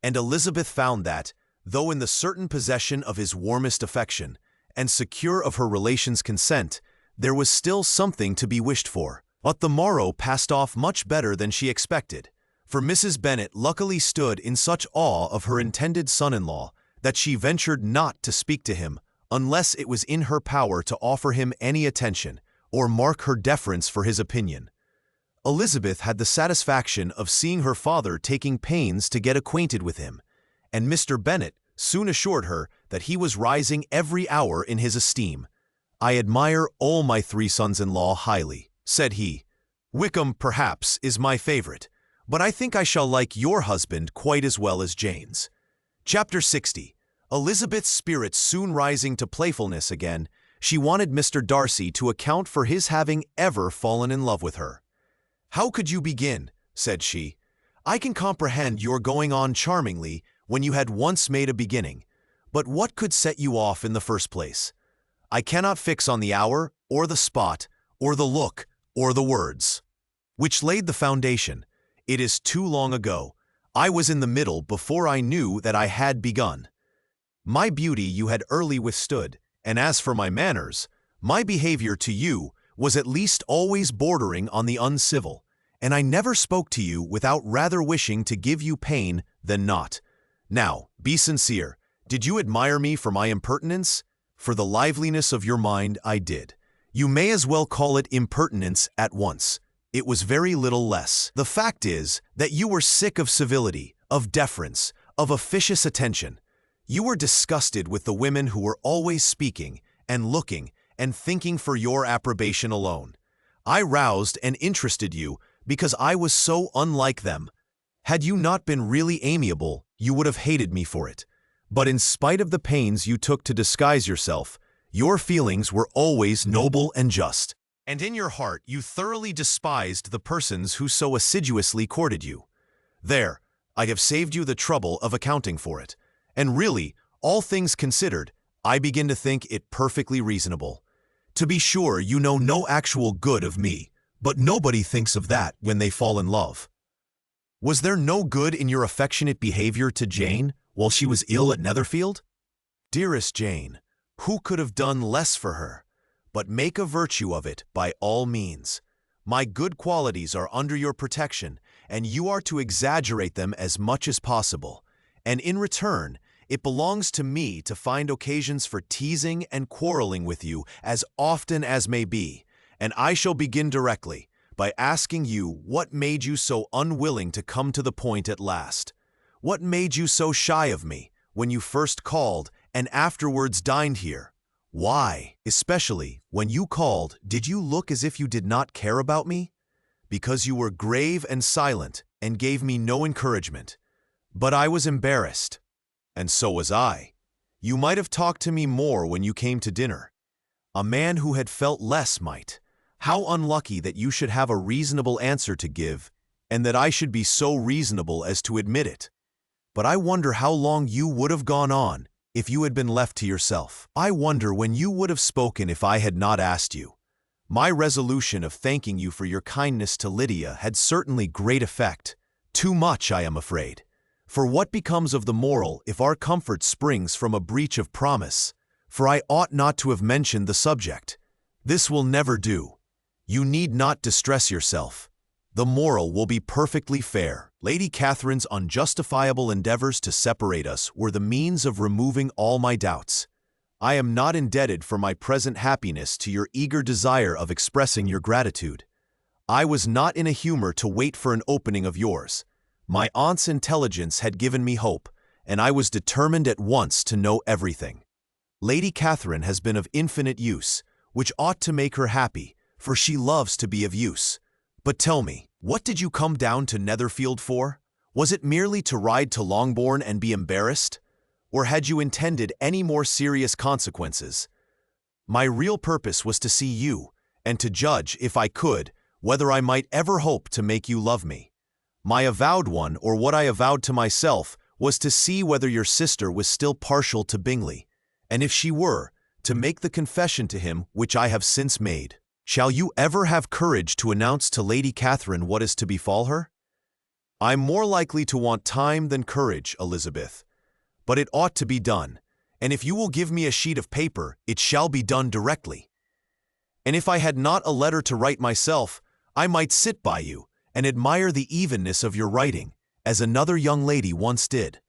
and Elizabeth found that, though in the certain possession of his warmest affection, and secure of her relations' consent, there was still something to be wished for. But the morrow passed off much better than she expected, for Mrs. Bennet luckily stood in such awe of her intended son-in-law that she ventured not to speak to him unless it was in her power to offer him any attention or mark her deference for his opinion. Elizabeth had the satisfaction of seeing her father taking pains to get acquainted with him, and Mr. Bennet soon assured her that he was rising every hour in his esteem. "I admire all my 3 sons-in-law highly," said he. "Wickham, perhaps, is my favorite, but I think I shall like your husband quite as well as Jane's." Chapter 60. Elizabeth's spirits soon rising to playfulness again, she wanted Mr. Darcy to account for his having ever fallen in love with her. "How could you begin?" said she. "I can comprehend your going on charmingly when you had once made a beginning, but what could set you off in the first place? I cannot fix on the hour, or the spot, or the look, or the words, which laid the foundation. It is too long ago. I was in the middle before I knew that I had begun. My beauty you had early withstood, and as for my manners, my behavior to you was at least always bordering on the uncivil, and I never spoke to you without rather wishing to give you pain than not. Now, be sincere. Did you admire me for my impertinence? For the liveliness of your mind I did. You may as well call it impertinence at once. It was very little less. The fact is that you were sick of civility, of deference, of officious attention. You were disgusted with the women who were always speaking and looking and thinking for your approbation alone. I roused and interested you because I was so unlike them. Had you not been really amiable, you would have hated me for it. But in spite of the pains you took to disguise yourself, your feelings were always noble and just. And in your heart you thoroughly despised the persons who so assiduously courted you. There, I have saved you the trouble of accounting for it. And really, all things considered, I begin to think it perfectly reasonable. To be sure, you know no actual good of me, but nobody thinks of that when they fall in love. Was there no good in your affectionate behavior to Jane while she was ill at Netherfield? Dearest Jane, who could have done less for her? But make a virtue of it by all means. My good qualities are under your protection, and you are to exaggerate them as much as possible. And in return, it belongs to me to find occasions for teasing and quarreling with you as often as may be, and I shall begin directly by asking you what made you so unwilling to come to the point at last. What made you so shy of me when you first called and afterwards dined here? Why, especially when you called, did you look as if you did not care about me? Because you were grave and silent and gave me no encouragement. But I was embarrassed, and so was I. You might have talked to me more when you came to dinner. A man who had felt less might. How unlucky that you should have a reasonable answer to give, and that I should be so reasonable as to admit it. But I wonder how long you would have gone on if you had been left to yourself. I wonder when you would have spoken if I had not asked you. My resolution of thanking you for your kindness to Lydia had certainly great effect. Too much, I am afraid. For what becomes of the moral if our comfort springs from a breach of promise? For I ought not to have mentioned the subject. This will never do. You need not distress yourself. The moral will be perfectly fair. Lady Catherine's unjustifiable endeavors to separate us were the means of removing all my doubts. I am not indebted for my present happiness to your eager desire of expressing your gratitude. I was not in a humor to wait for an opening of yours. My aunt's intelligence had given me hope, and I was determined at once to know everything. Lady Catherine has been of infinite use, which ought to make her happy, for she loves to be of use. But tell me, what did you come down to Netherfield for? Was it merely to ride to Longbourn and be embarrassed? Or had you intended any more serious consequences? My real purpose was to see you, and to judge, if I could, whether I might ever hope to make you love me. My avowed one, or what I avowed to myself, was to see whether your sister was still partial to Bingley, and if she were, to make the confession to him which I have since made. Shall you ever have courage to announce to Lady Catherine what is to befall her? I'm more likely to want time than courage, Elizabeth. But it ought to be done, and if you will give me a sheet of paper, it shall be done directly. And if I had not a letter to write myself, I might sit by you and admire the evenness of your writing, as another young lady once did.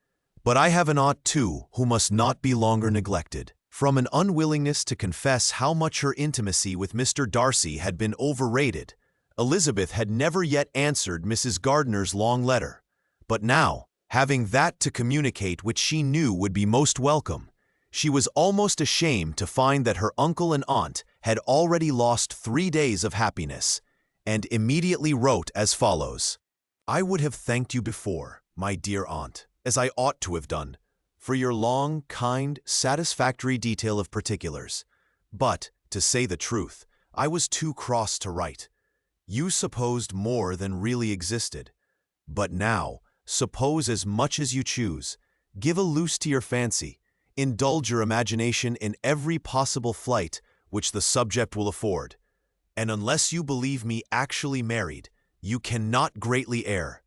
But I have an aunt, too, who must not be longer neglected. From an unwillingness to confess how much her intimacy with Mr. Darcy had been overrated, Elizabeth had never yet answered Mrs. Gardiner's long letter. But now, having that to communicate which she knew would be most welcome, she was almost ashamed to find that her uncle and aunt had already lost 3 days of happiness, and immediately wrote as follows: I would have thanked you before, my dear aunt, as I ought to have done, for your long, kind, satisfactory detail of particulars. But, to say the truth, I was too cross to write. You supposed more than really existed. But now, suppose as much as you choose. Give a loose to your fancy. Indulge your imagination in every possible flight which the subject will afford. And unless you believe me actually married, you cannot greatly err.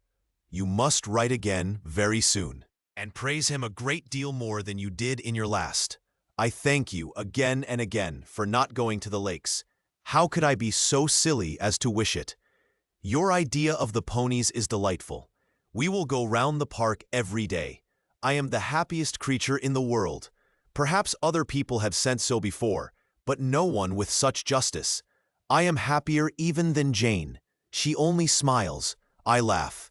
You must write again very soon, and praise him a great deal more than you did in your last. I thank you again and again for not going to the lakes. How could I be so silly as to wish it? Your idea of the ponies is delightful. We will go round the park every day. I am the happiest creature in the world. Perhaps other people have said so before, but no one with such justice. I am happier even than Jane. She only smiles. I laugh.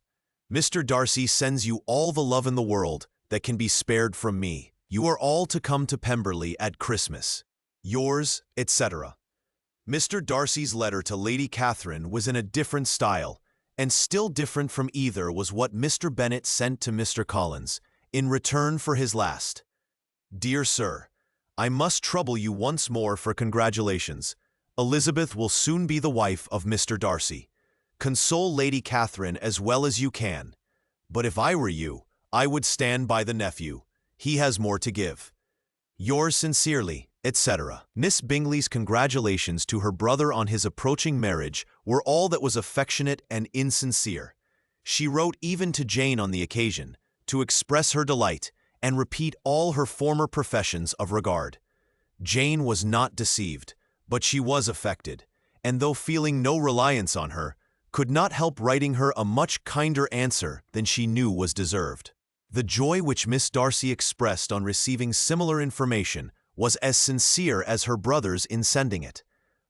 Mr. Darcy sends you all the love in the world that can be spared from me. You are all to come to Pemberley at Christmas. Yours, etc. Mr. Darcy's letter to Lady Catherine was in a different style, and still different from either was what Mr. Bennet sent to Mr. Collins, in return for his last. Dear Sir, I must trouble you once more for congratulations. Elizabeth will soon be the wife of Mr. Darcy. Console Lady Catherine as well as you can. But if I were you, I would stand by the nephew. He has more to give. Yours sincerely, etc. Miss Bingley's congratulations to her brother on his approaching marriage were all that was affectionate and insincere. She wrote even to Jane on the occasion, to express her delight and repeat all her former professions of regard. Jane was not deceived, but she was affected, and though feeling no reliance on her, could not help writing her a much kinder answer than she knew was deserved. The joy which Miss Darcy expressed on receiving similar information was as sincere as her brother's in sending it.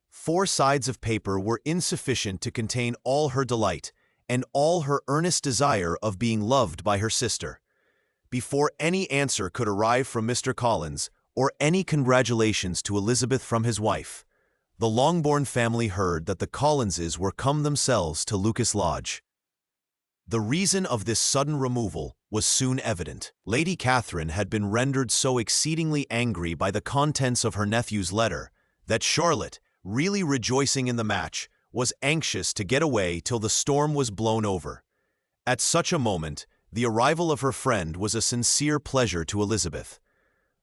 4 sides of paper were insufficient to contain all her delight and all her earnest desire of being loved by her sister. Before any answer could arrive from Mr. Collins, or any congratulations to Elizabeth from his wife, the Longbourn family heard that the Collinses were come themselves to Lucas Lodge. The reason of this sudden removal was soon evident. Lady Catherine had been rendered so exceedingly angry by the contents of her nephew's letter that Charlotte, really rejoicing in the match, was anxious to get away till the storm was blown over. At such a moment, the arrival of her friend was a sincere pleasure to Elizabeth,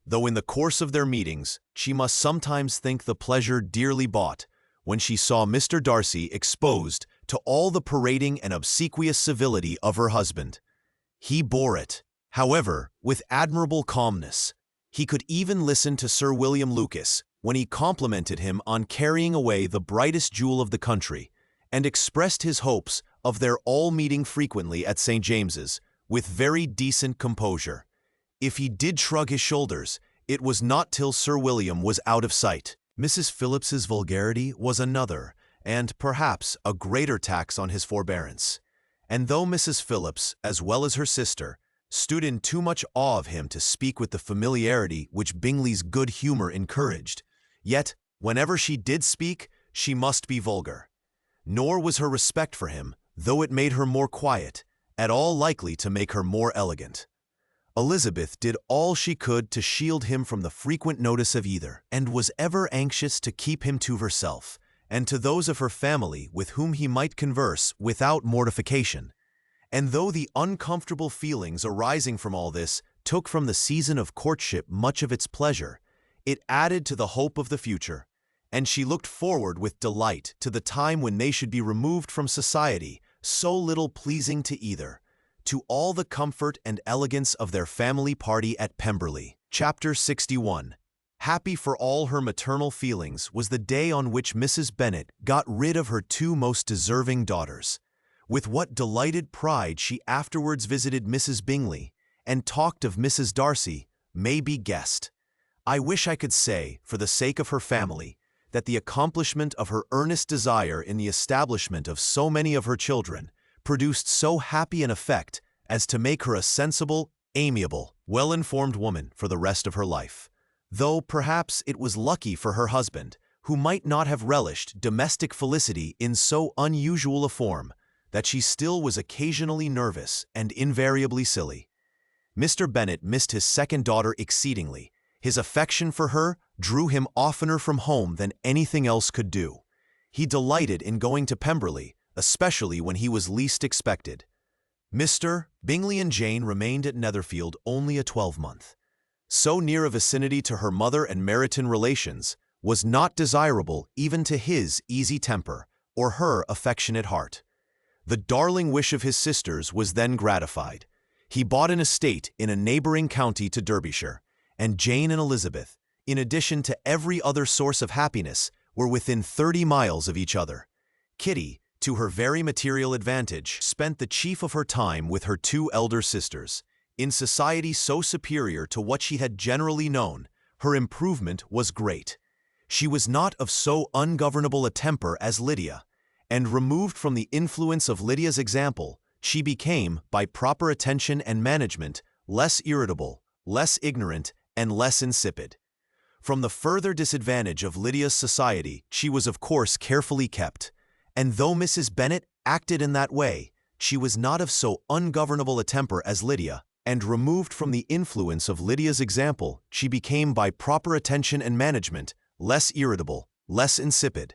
though in the course of their meetings she must sometimes think the pleasure dearly bought when she saw Mr. Darcy exposed to all the parading and obsequious civility of her husband. He bore it, however, with admirable calmness. He could even listen to Sir William Lucas when he complimented him on carrying away the brightest jewel of the country, and expressed his hopes of their all meeting frequently at St. James's, with very decent composure. If he did shrug his shoulders, it was not till Sir William was out of sight. Mrs. Phillips's vulgarity was another, and perhaps a greater tax on his forbearance. And though Mrs. Phillips, as well as her sister, stood in too much awe of him to speak with the familiarity which Bingley's good humor encouraged, yet, whenever she did speak, she must be vulgar. Nor was her respect for him, though it made her more quiet, at all likely to make her more elegant. Elizabeth did all she could to shield him from the frequent notice of either, and was ever anxious to keep him to herself, and to those of her family with whom he might converse without mortification. And though the uncomfortable feelings arising from all this took from the season of courtship much of its pleasure, it added to the hope of the future, and she looked forward with delight to the time when they should be removed from society, so little pleasing to either, to all the comfort and elegance of their family party at Pemberley. Chapter 61. Happy for all her maternal feelings was the day on which Mrs. Bennet got rid of her 2 most deserving daughters. With what delighted pride she afterwards visited Mrs. Bingley, and talked of Mrs. Darcy, may be guessed. I wish I could say, for the sake of her family, that the accomplishment of her earnest desire in the establishment of so many of her children produced so happy an effect as to make her a sensible, amiable, well-informed woman for the rest of her life. Though perhaps it was lucky for her husband, who might not have relished domestic felicity in so unusual a form, that she still was occasionally nervous and invariably silly. Mr. Bennet missed his second daughter exceedingly. His affection for her drew him oftener from home than anything else could do. He delighted in going to Pemberley, especially when he was least expected. Mr. Bingley and Jane remained at Netherfield only a 12-month. So near a vicinity to her mother and Meryton relations was not desirable even to his easy temper or her affectionate heart. The darling wish of his sisters was then gratified. He bought an estate in a neighboring county to Derbyshire, and Jane and Elizabeth, in addition to every other source of happiness, were within 30 miles of each other. Kitty, to her very material advantage, spent the chief of her time with her 2 elder sisters. In society so superior to what she had generally known, her improvement was great. She was not of so ungovernable a temper as Lydia, and removed from the influence of Lydia's example, she became, by proper attention and management, less irritable, less ignorant, and less insipid. From the further disadvantage of Lydia's society, she was of course carefully kept, and though Mrs. Bennet acted in that way, she was not of so ungovernable a temper as Lydia, and removed from the influence of Lydia's example, she became by proper attention and management, less irritable, less insipid.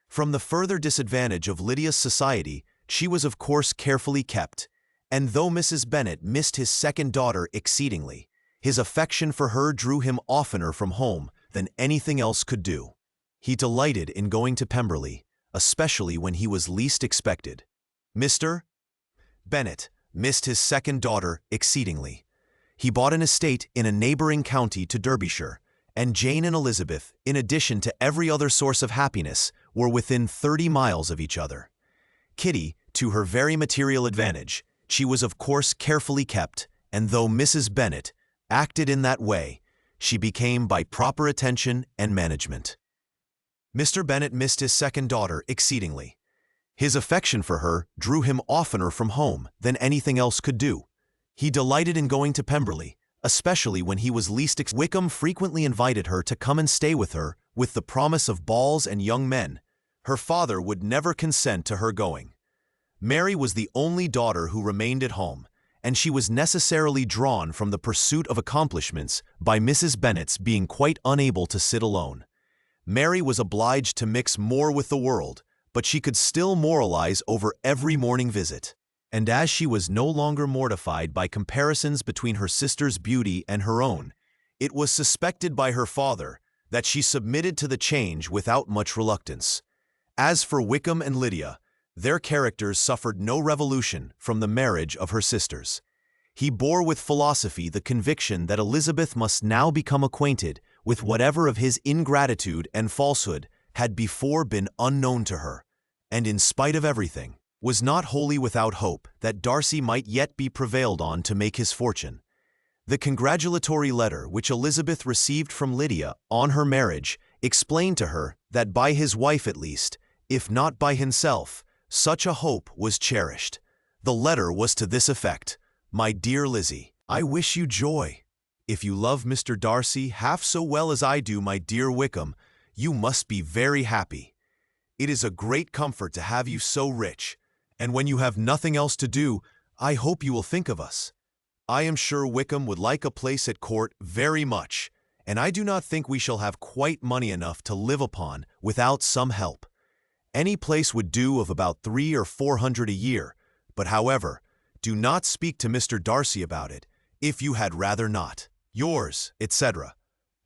From the further disadvantage of Lydia's society, she was of course carefully kept, and though Mrs. Bennet missed his second daughter exceedingly, his affection for her drew him oftener from home than anything else could do. He delighted in going to Pemberley, especially when he was least expected. Mr. Bennet missed his second daughter exceedingly. He bought an estate in a neighboring county to Derbyshire, and Jane and Elizabeth, in addition to every other source of happiness, were within 30 miles of each other. Kitty, to her very material advantage, she was of course carefully kept, and though Mrs. Bennet acted in that way, she became by proper attention and management. Mr. Bennet missed his second daughter exceedingly. His affection for her drew him oftener from home than anything else could do. He delighted in going to Pemberley, especially when he was least expected. Wickham frequently invited her to come and stay with her, with the promise of balls and young men. Her father would never consent to her going. Mary was the only daughter who remained at home, and she was necessarily drawn from the pursuit of accomplishments by Mrs. Bennet's being quite unable to sit alone. Mary was obliged to mix more with the world, but she could still moralize over every morning visit. And as she was no longer mortified by comparisons between her sister's beauty and her own, it was suspected by her father that she submitted to the change without much reluctance. As for Wickham and Lydia, their characters suffered no revolution from the marriage of her sisters. He bore with philosophy the conviction that Elizabeth must now become acquainted with whatever of his ingratitude and falsehood had before been unknown to her, and in spite of everything, was not wholly without hope that Darcy might yet be prevailed on to make his fortune. The congratulatory letter which Elizabeth received from Lydia on her marriage explained to her that by his wife at least, if not by himself, such a hope was cherished. The letter was to this effect: "My dear Lizzie, I wish you joy. If you love Mr. Darcy half so well as I do my dear Wickham, you must be very happy. It is a great comfort to have you so rich, and when you have nothing else to do, I hope you will think of us. I am sure Wickham would like a place at court very much, and I do not think we shall have quite money enough to live upon without some help. Any place would do of about 300 or 400 a year, but however, do not speak to Mr. Darcy about it, if you had rather not. Yours, etc."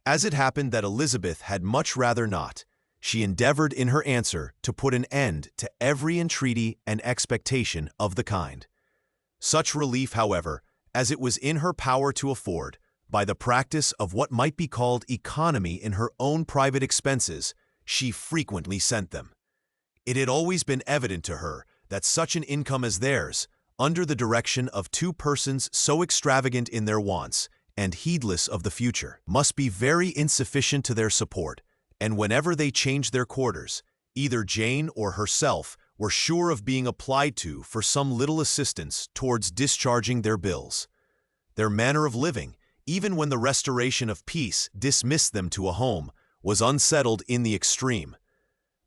As it happened that Elizabeth had much rather not, she endeavored in her answer to put an end to every entreaty and expectation of the kind. Such relief, however, as it was in her power to afford, by the practice of what might be called economy in her own private expenses, she frequently sent them. It had always been evident to her that such an income as theirs, under the direction of two persons so extravagant in their wants and heedless of the future, must be very insufficient to their support, and whenever they changed their quarters, either Jane or herself were sure of being applied to for some little assistance towards discharging their bills. Their manner of living, even when the restoration of peace dismissed them to a home, was unsettled in the extreme.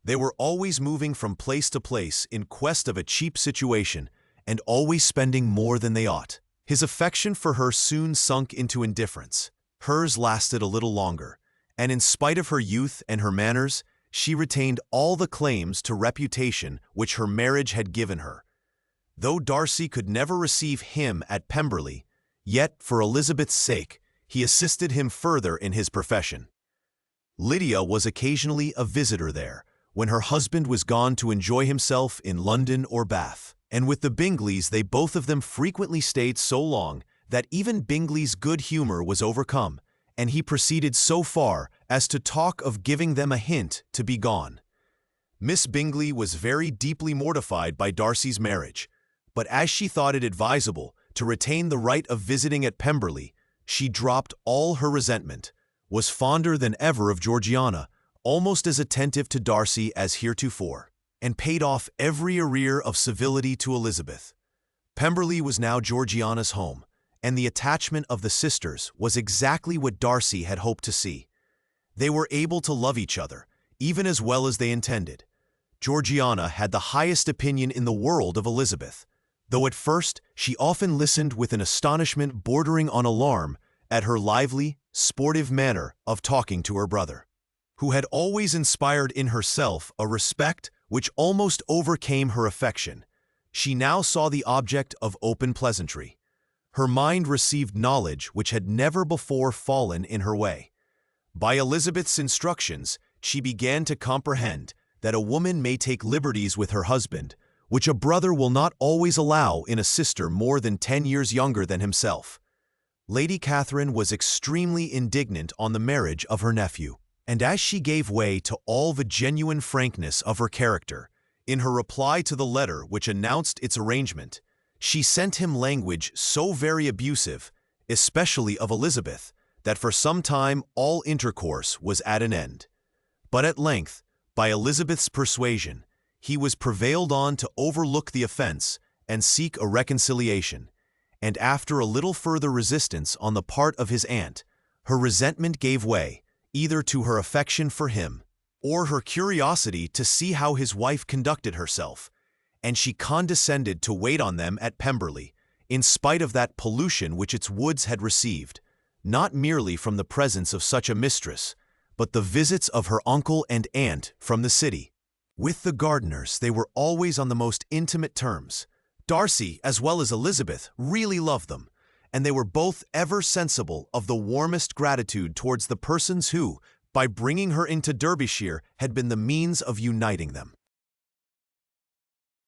They were always moving from place to place in quest of a cheap situation, and always spending more than they ought. His affection for her soon sunk into indifference. Hers lasted a little longer, and in spite of her youth and her manners, she retained all the claims to reputation which her marriage had given her. Though Darcy could never receive him at Pemberley, yet for Elizabeth's sake he assisted him further in his profession. Lydia was occasionally a visitor there, when her husband was gone to enjoy himself in London or Bath, and with the Bingleys they both of them frequently stayed so long that even Bingley's good humor was overcome, and he proceeded so far as to talk of giving them a hint to be gone. Miss Bingley was very deeply mortified by Darcy's marriage, but as she thought it advisable to retain the right of visiting at Pemberley, she dropped all her resentment, was fonder than ever of Georgiana, almost as attentive to Darcy as heretofore, and paid off every arrear of civility to Elizabeth. Pemberley was now Georgiana's home, and the attachment of the sisters was exactly what Darcy had hoped to see. They were able to love each other, even as well as they intended. Georgiana had the highest opinion in the world of Elizabeth, though at first she often listened with an astonishment bordering on alarm at her lively, sportive manner of talking to her brother, who had always inspired in herself a respect which almost overcame her affection. She now saw the object of open pleasantry. Her mind received knowledge which had never before fallen in her way. By Elizabeth's instructions, she began to comprehend that a woman may take liberties with her husband, which a brother will not always allow in a sister more than 10 years younger than himself. Lady Catherine was extremely indignant on the marriage of her nephew, and as she gave way to all the genuine frankness of her character, in her reply to the letter which announced its arrangement, she sent him language so very abusive, especially of Elizabeth, that for some time all intercourse was at an end. But at length, by Elizabeth's persuasion, he was prevailed on to overlook the offense and seek a reconciliation, and after a little further resistance on the part of his aunt, her resentment gave way, either to her affection for him, or her curiosity to see how his wife conducted herself, and she condescended to wait on them at Pemberley, in spite of that pollution which its woods had received, not merely from the presence of such a mistress, but the visits of her uncle and aunt from the city. With the Gardiners, they were always on the most intimate terms. Darcy, as well as Elizabeth, really loved them, and they were both ever sensible of the warmest gratitude towards the persons who, by bringing her into Derbyshire, had been the means of uniting them.